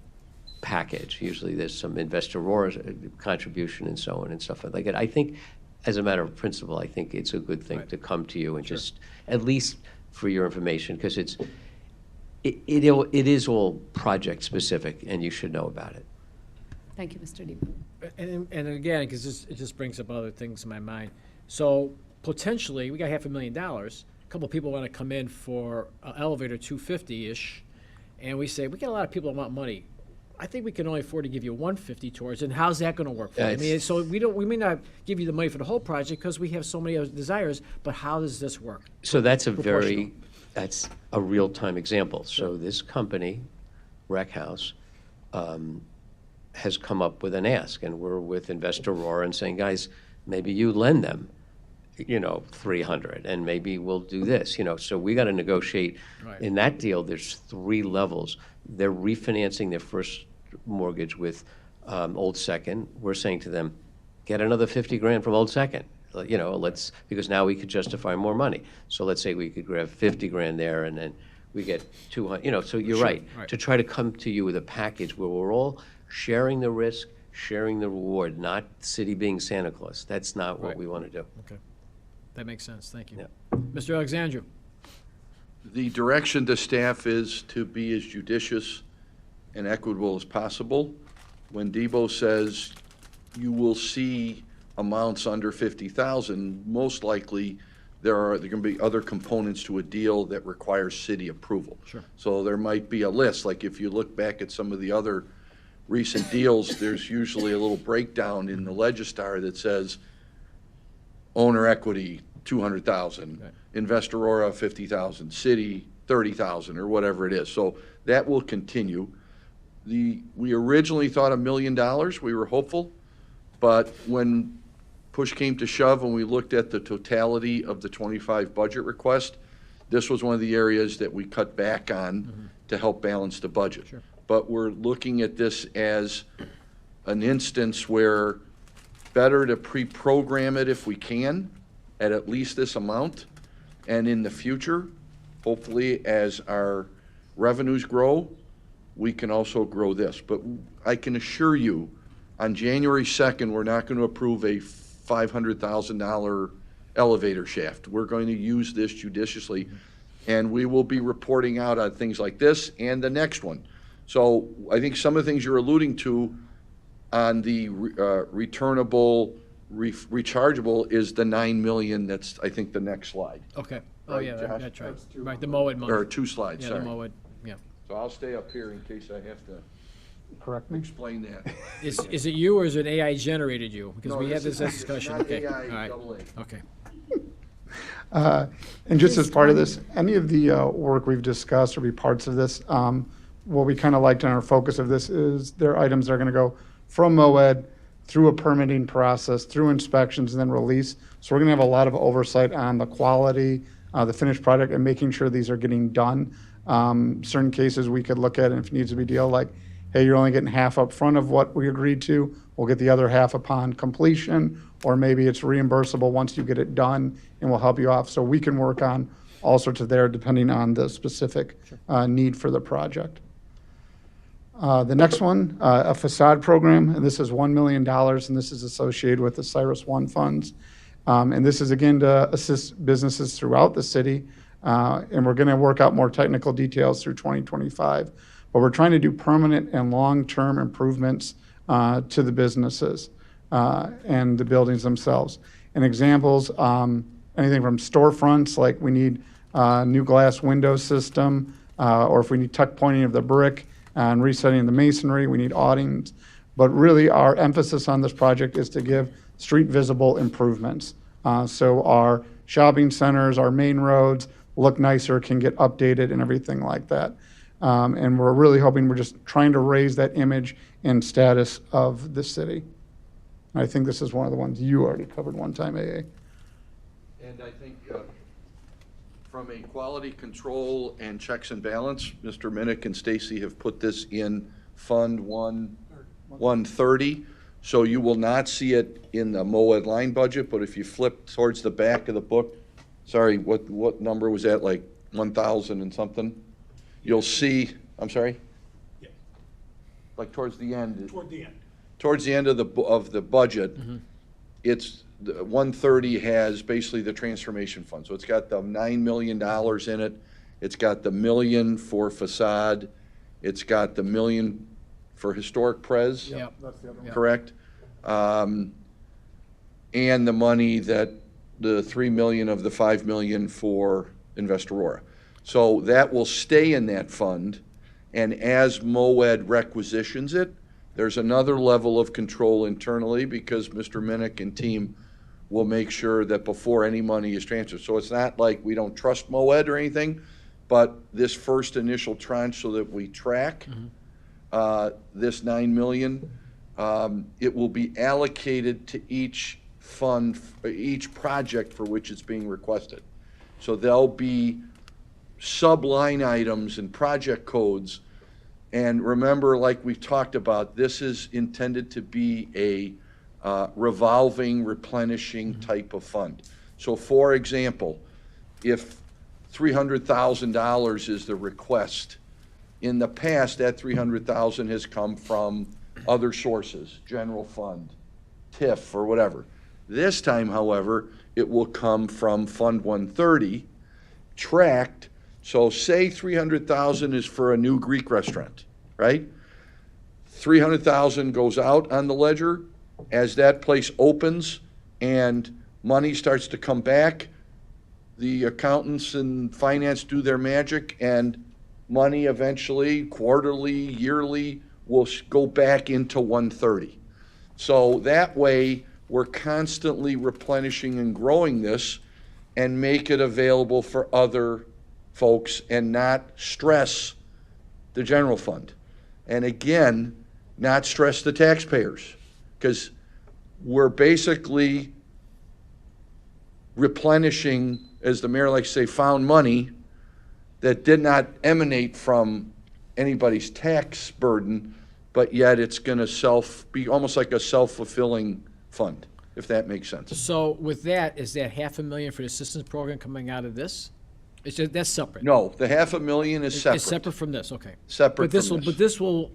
package. Usually there's some investor Aurora contribution and so on and stuff like that. I think, as a matter of principle, I think it's a good thing to come to you and just, at least for your information, because it is all project-specific, and you should know about it. Thank you, Mr. Debo. And again, because it just brings up other things in my mind. So potentially, we got $500,000. A couple of people want to come in for an elevator 250-ish, and we say, we got a lot of people that want money. I think we can only afford to give you 150 towards, and how's that going to work for you? I mean, so we may not give you the money for the whole project because we have so many other desires, but how does this work? So that's that's a real-time example. So this company, Rec House, has come up with an ask, and we're with Investor Aurora and saying, guys, maybe you lend them, 300, and maybe we'll do this, So we got to negotiate. Right. In that deal, there's 3 levels. They're refinancing their first mortgage with Old Second. We're saying to them, get another 50 grand from Old Second. Because now we could justify more money. So let's say we could grab 50 grand there, and then we get 200, so you're right. To try to come to you with a package where we're all sharing the risk, sharing the reward, not the city being Santa Claus. That's not what we want to do. Okay. That makes sense. Thank you. Yeah. Mr. Alexandru? The direction to staff is to be as judicious and equitable as possible. When Debo says you will see amounts under 50,000, most likely there are going to be other components to a deal that requires city approval. Sure. So there might be a list, like if you look back at some of the other recent deals, there's usually a little breakdown in the Legistar that says owner equity, 200,000, Right. Investor Aurora, 50,000, city, 30,000, or whatever it is. So that will continue. We originally thought $1 million, we were hopeful, but when push came to shove and we looked at the totality of the 25 budget request, this was one of the areas that we cut back on to help balance the budget. Sure. But we're looking at this as an instance where better to pre-program it if we can, at least this amount, and in the future, hopefully, as our revenues grow, we can also grow this. But I can assure you, on January 2nd, we're not going to approve a $500,000 elevator shaft. We're going to use this judiciously, and we will be reporting out on things like this and the next one. So I think some of the things you're alluding to on the returnable, rechargeable is the 9 million. That's, I think, the next slide. Okay. Oh, Right, yeah, Josh? that's right. Right, the MOED money. Or 2 slides, Yeah, sorry. the MOED, yeah. So I'll stay up here in case I have to Correct me? explain that. Is it you or is it AI generated you? Because No, we had this this is discussion. not Okay. AI, All right. double A. Okay. And just as part of this, any of the work we've discussed or be parts of this, what we kind of liked in our focus of this is their items are going to go from MOED through a permitting process, through inspections, and then release. So we're going to have a lot of oversight on the quality, the finished product, and making sure these are getting done. Certain cases we could look at, and if it needs to be deal, like, hey, you're only getting half up front of what we agreed to, we'll get the other half upon completion, or maybe it's reimbursable once you get it done, and we'll help you off. So we can work on all sorts of there, depending on the specific need for the project. The next one, a facade program, and this is $1 million, and this is associated with the Cyrus One funds. And this is, again, to assist businesses throughout the city, and we're going to work out more technical details through 2025. But we're trying to do permanent and long-term improvements to the businesses and the buildings themselves. And examples, anything from storefronts, like we need a new glass window system, or if we need tuck pointing of the brick and resetting the masonry, we need awnings. But really, our emphasis on this project is to give street visible improvements. So our shopping centers, our main roads look nicer, can get updated and everything like that. And we're really hoping, we're just trying to raise that image and status of the city. I think this is one of the ones you already covered one time, AA. And I think from a quality control and checks and balance, Mr. Minnick and Stacy have put this in Fund 130. So you will not see it in the MOED line budget, but if you flip towards the back of the book, sorry, what number was that, like 1,000 and something? You'll see, I'm sorry? Like towards the end. Toward the end. Towards the end of the budget, it's, the 130 has basically the transformation fund. So it's got the $9 million in it. It's got the $1 million for facade. It's got the $1 million for historic pres. Yep. That's the other one. Correct? And the money that, the 3 million of the 5 million for Invest Aurora. So that will stay in that fund, and as MOED requisitions it, there's another level of control internally, because Mr. Minnick and team will make sure that before any money is transferred. So it's not like we don't trust MOED or anything, but this first initial tranche, so that we track this 9 million, it will be allocated to each fund, each project for which it's being requested. So there'll be sub-line items and project codes. And remember, like we've talked about, this is intended to be a revolving, replenishing type of fund. So for example, if $300,000 is the request, in the past, that $300,000 has come from other sources, general fund, TIF, or whatever. This time, however, it will come from Fund 130, tracked. So say 300,000 is for a new Greek restaurant, right? 300,000 goes out on the ledger. As that place opens and money starts to come back, the accountants and finance do their magic, and money eventually, quarterly, yearly, will go back into 130. So that way, we're constantly replenishing and growing this and make it available for other folks and not stress the general fund. And again, not stress the taxpayers, because we're basically replenishing, as the mayor likes to say, found money that did not emanate from anybody's tax burden, but yet it's going to be almost like a self-fulfilling fund, if that makes sense. So with that, is that $500,000 for the assistance program coming out of this? It's just, that's separate? No, the $500,000 is separate. It's separate from this, okay. Separate But from this. But this will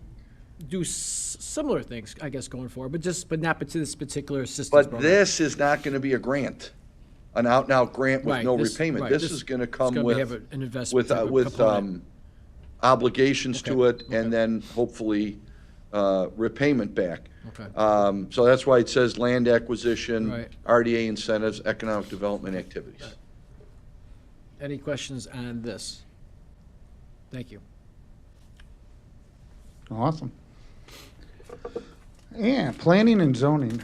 do similar things, I guess, going forward, but not to this particular assistance But program. this is not going to be a grant, an out-and-out grant with Right, no this- repayment. right, This this- is going to it's come gonna with, have an investment type of with component. obligations to Okay, it, and then hopefully repayment back. Okay. So that's why it says land acquisition, Right. RDA incentives, economic development activities. Any questions on this? Thank you. Awesome. Yeah, planning and zoning.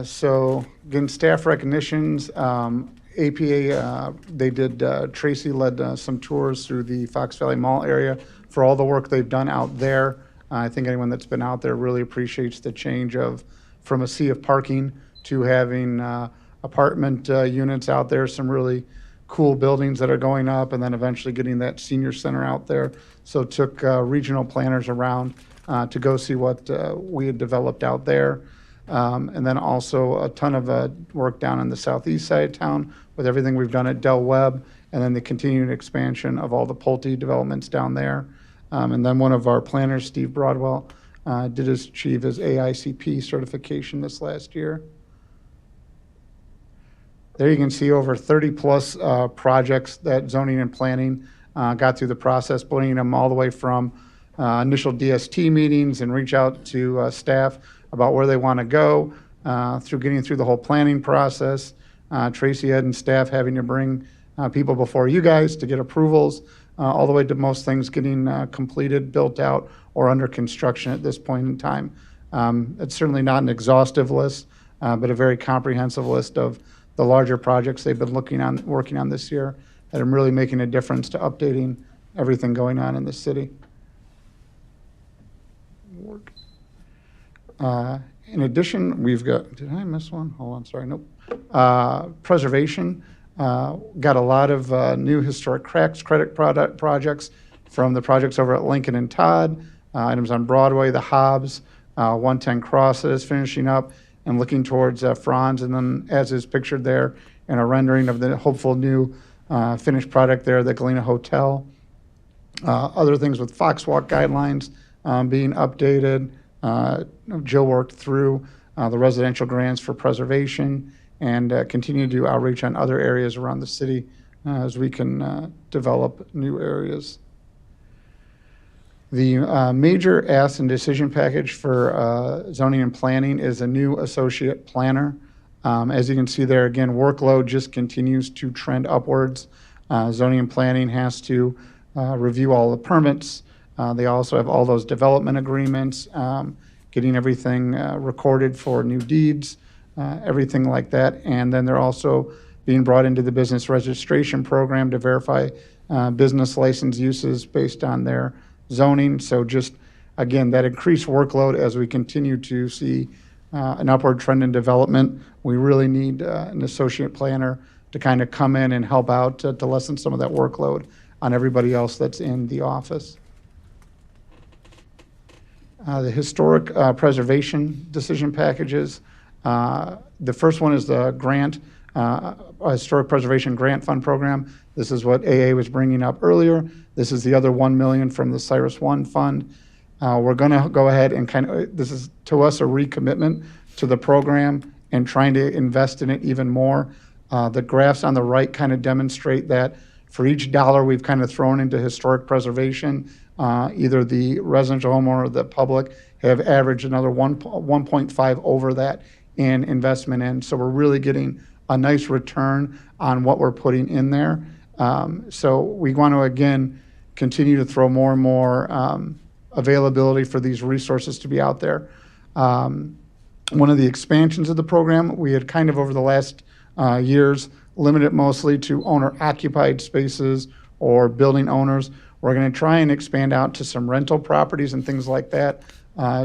So again, staff recognitions, APA, they did, Tracy led some tours through the Fox Valley Mall area for all the work they've done out there. I think anyone that's been out there really appreciates the change from a sea of parking to having apartment units out there, some really cool buildings that are going up, and then eventually getting that senior center out there. So took regional planners around to go see what we had developed out there. And then also a ton of work down on the southeast side of town with everything we've done at Del Webb, and then the continued expansion of all the Pulte developments down there. And then one of our planners, Steve Broadwell, did achieve his AICP certification this last year. There you can see over 30-plus projects that zoning and planning got through the process, bringing them all the way from initial DST meetings and reach out to staff about where they want to go, through getting through the whole planning process. Tracy Ed and staff having to bring people before you guys to get approvals, all the way to most things getting completed, built out, or under construction at this point in time. It's certainly not an exhaustive list, but a very comprehensive list of the larger projects they've been working on this year that are really making a difference to updating everything going on in the city. In addition, we've got, did I miss one? Hold on, sorry, nope. Preservation, got a lot of new historic cracks credit projects from the projects over at Lincoln and Todd, items on Broadway, the Hobbs, 110 Crosses finishing up and looking towards Franz, and then as is pictured there in a rendering of the hopeful new finished product there, the Galena Hotel. Other things with Foxwalk guidelines being updated. Jill worked through the residential grants for preservation and continue to do outreach on other areas around the city as we can develop new areas. The major ask and decision package for zoning and planning is a new associate planner. As you can see there, again, workload just continues to trend upwards. Zoning and planning has to review all the permits. They also have all those development agreements, getting everything recorded for new deeds, everything like that. And then they're also being brought into the business registration program to verify business license uses based on their zoning. So just, again, that increased workload as we continue to see an upward trend in development. We really need an associate planner to kind of come in and help out to lessen some of that workload on everybody else that's in the office. The historic preservation decision packages. The first one is the grant, Historic Preservation Grant Fund Program. This is what AA was bringing up earlier. This is the other $1 million from the Cyrus One Fund. We're going to go ahead and this is to us a recommitment to the program and trying to invest in it even more. The graphs on the right kind of demonstrate that for each dollar we've kind of thrown into historic preservation, either the residential homeowner or the public have averaged another 1.5 over that in investment in. So we're really getting a nice return on what we're putting in there. So we want to, again, continue to throw more and more availability for these resources to be out there. One of the expansions of the program, we had kind of over the last years limited mostly to owner-occupied spaces or building owners. We're going to try and expand out to some rental properties and things like that,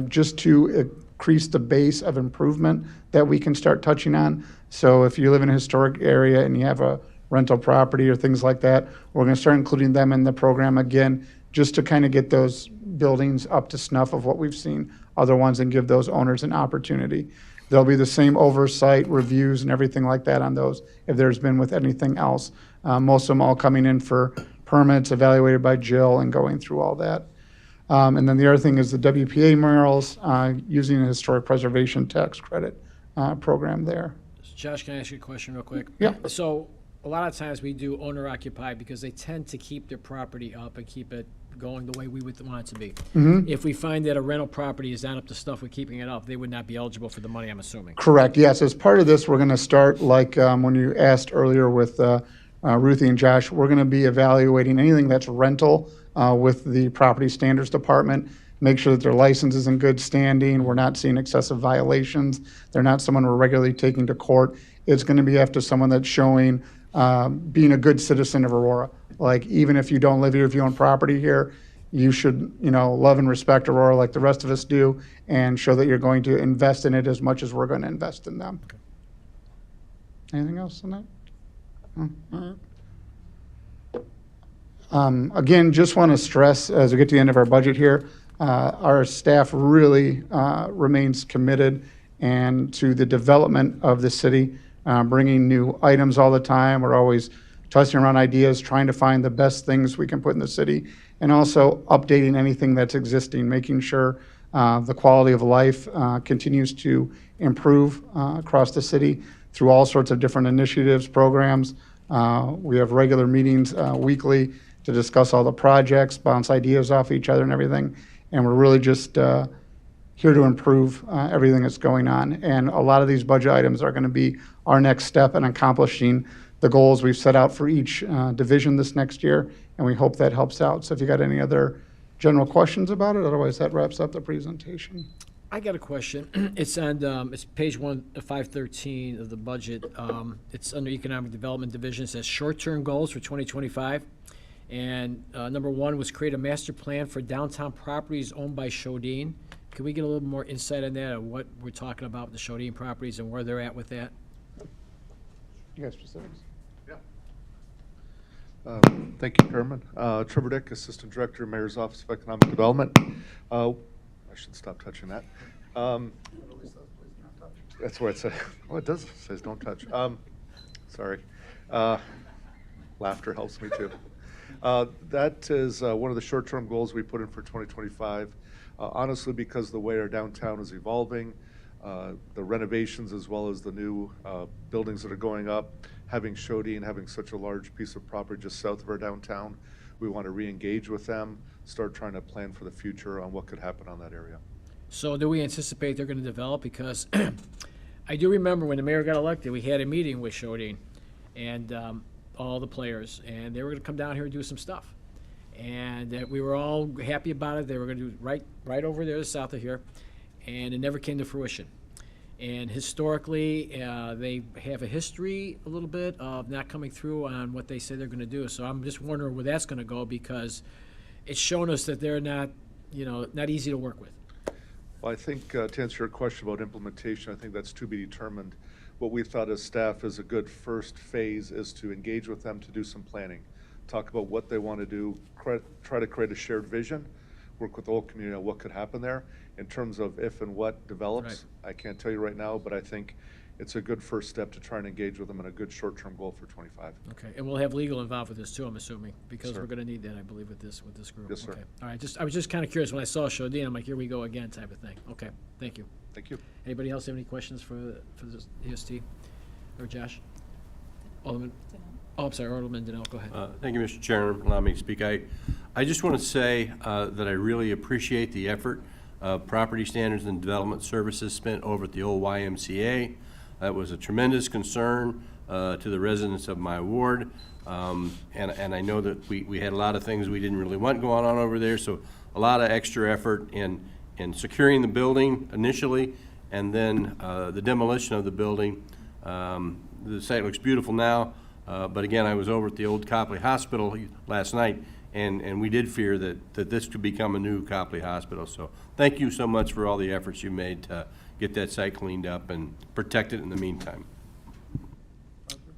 just to increase the base of improvement that we can start touching on. So if you live in a historic area and you have a rental property or things like that, we're going to start including them in the program again, just to kind of get those buildings up to snuff of what we've seen other ones and give those owners an opportunity. There'll be the same oversight, reviews, and everything like that on those if there's been with anything else. Most of them all coming in for permits evaluated by Jill and going through all that. And then the other thing is the WPA murals using a historic preservation tax credit program there. Josh, can I ask you a question real quick? Yeah. So a lot of times we do owner occupied because they tend to keep their property up and keep it going the way we would want it to be. Mm-hmm. If we find that a rental property is not up to stuff with keeping it up, they would not be eligible for the money, I'm assuming. Correct, yes. As part of this, we're going to start, like when you asked earlier with Ruthie and Josh, we're going to be evaluating anything that's rental with the Property Standards Department, make sure that their license is in good standing, we're not seeing excessive violations, they're not someone we're regularly taking to court. It's going to be after someone that's showing being a good citizen of Aurora. Like, even if you don't live here, if you own property here, you should, love and respect Aurora like the rest of us do and show that you're going to invest in it as much as we're going to invest in them. Okay. Anything else on that? Again, just want to stress as we get to the end of our budget here, our staff really remains committed and to the development of the city, bringing new items all the time. We're always tossing around ideas, trying to find the best things we can put in the city, and also updating anything that's existing, making sure the quality of life continues to improve across the city through all sorts of different initiatives, programs. We have regular meetings weekly to discuss all the projects, bounce ideas off each other and everything. And we're really just here to improve everything that's going on. And a lot of these budget items are going to be our next step in accomplishing the goals we've set out for each division this next year. And we hope that helps out. So if you got any other general questions about it, otherwise that wraps up the presentation. I got a question. It's on, it's page 513 of the budget. It's under Economic Development Division. It says short-term goals for 2025. And number one was create a master plan for downtown properties owned by Shodine. Can we get a little more insight on that, on what we're talking about with the Shodine properties and where they're at with that? You got specifics? Thank you, Chairman. Trevor Dick, Assistant Director, Mayor's Office of Economic Development. I should stop touching that. That's what it says. Well, it does, it says don't touch. Sorry. Laughter helps me too. That is one of the short-term goals we put in for 2025. Honestly, because the way our downtown is evolving, the renovations as well as the new buildings that are going up, having Shodine having such a large piece of property just south of our downtown, we want to re-engage with them, start trying to plan for the future on what could happen on that area. So do we anticipate they're going to develop? Because I do remember when the mayor got elected, we had a meeting with Shodine and all the players, and they were going to come down here and do some stuff. And we were all happy about it. They were going to do right over there south of here, and it never came to fruition. And historically, they have a history a little bit of not coming through on what they say they're going to do. So I'm just wondering where that's going to go, because it's shown us that they're not, not easy to work with. Well, I think to answer your question about implementation, I think that's to be determined. What we thought as staff is a good first phase is to engage with them to do some planning, talk about what they want to do, try to create a shared vision, work with the whole community on what could happen there. In terms of if and what develops, I can't tell you right now, but I think it's a good first step to try and engage with them and a good short-term goal for 25. Okay, and we'll have legal involved with this too, I'm assuming, because Sir. we're going to need that, I believe, with this group. Yes, sir. Okay. All right, I was just kind of curious when I saw Shodine, I'm like, here we go again, type of thing. Okay, thank you. Thank you. Anybody else have any questions for this EST or Josh? Alderman? Oh, I'm sorry, Alderman Donnell, go ahead. Thank you, Mr. Chairman, allow me to speak. I just want to say that I really appreciate the effort Property Standards and Development Services spent over at the old YMCA. That was a tremendous concern to the residents of my ward. And I know that we had a lot of things we didn't really want going on over there, so a lot of extra effort in securing the building initially, and then the demolition of the building. The site looks beautiful now, but again, I was over at the old Copley Hospital last night, and we did fear that this could become a new Copley Hospital. So thank you so much for all the efforts you made to get that site cleaned up and protect it in the meantime.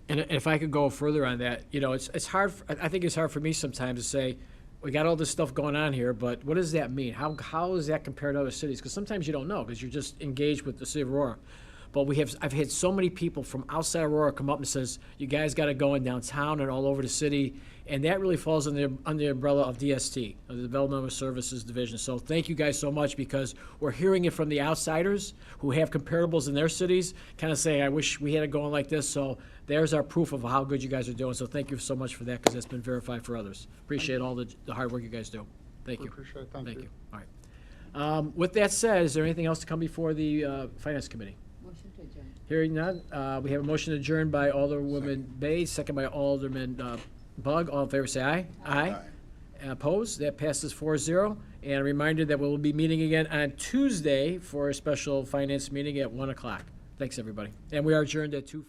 And if I could go further on that, it's hard, I think it's hard for me sometimes to say, we got all this stuff going on here, but what does that mean? How is that compared to other cities? Because sometimes you don't know, because you're just engaged with the city of Aurora. But I've had so many people from outside Aurora come up and says, you guys got to go in downtown and all over the city, and that really falls under the umbrella of DST, of the Developmental Services Division. So thank you guys so much, because we're hearing it from the outsiders who have comparables in their cities, kind of saying, I wish we had it going like this. So there's our proof of how good you guys are doing. So thank you so much for that, because that's been verified for others. Appreciate all the hard work you guys do. Thank you. Appreciate it. Thank you. All right. With that said, is there anything else to come before the Finance Committee? Motion to adjourn. Hearing none, we have a motion adjourned by Alderwoman Bay, second by Alderman Bug. All in favor, say aye. Aye. Opposed? That passes 4-0. And a reminder that we'll be meeting again on Tuesday for a special finance meeting at 1 o'clock. Thanks, everybody. And we are adjourned at 2:40.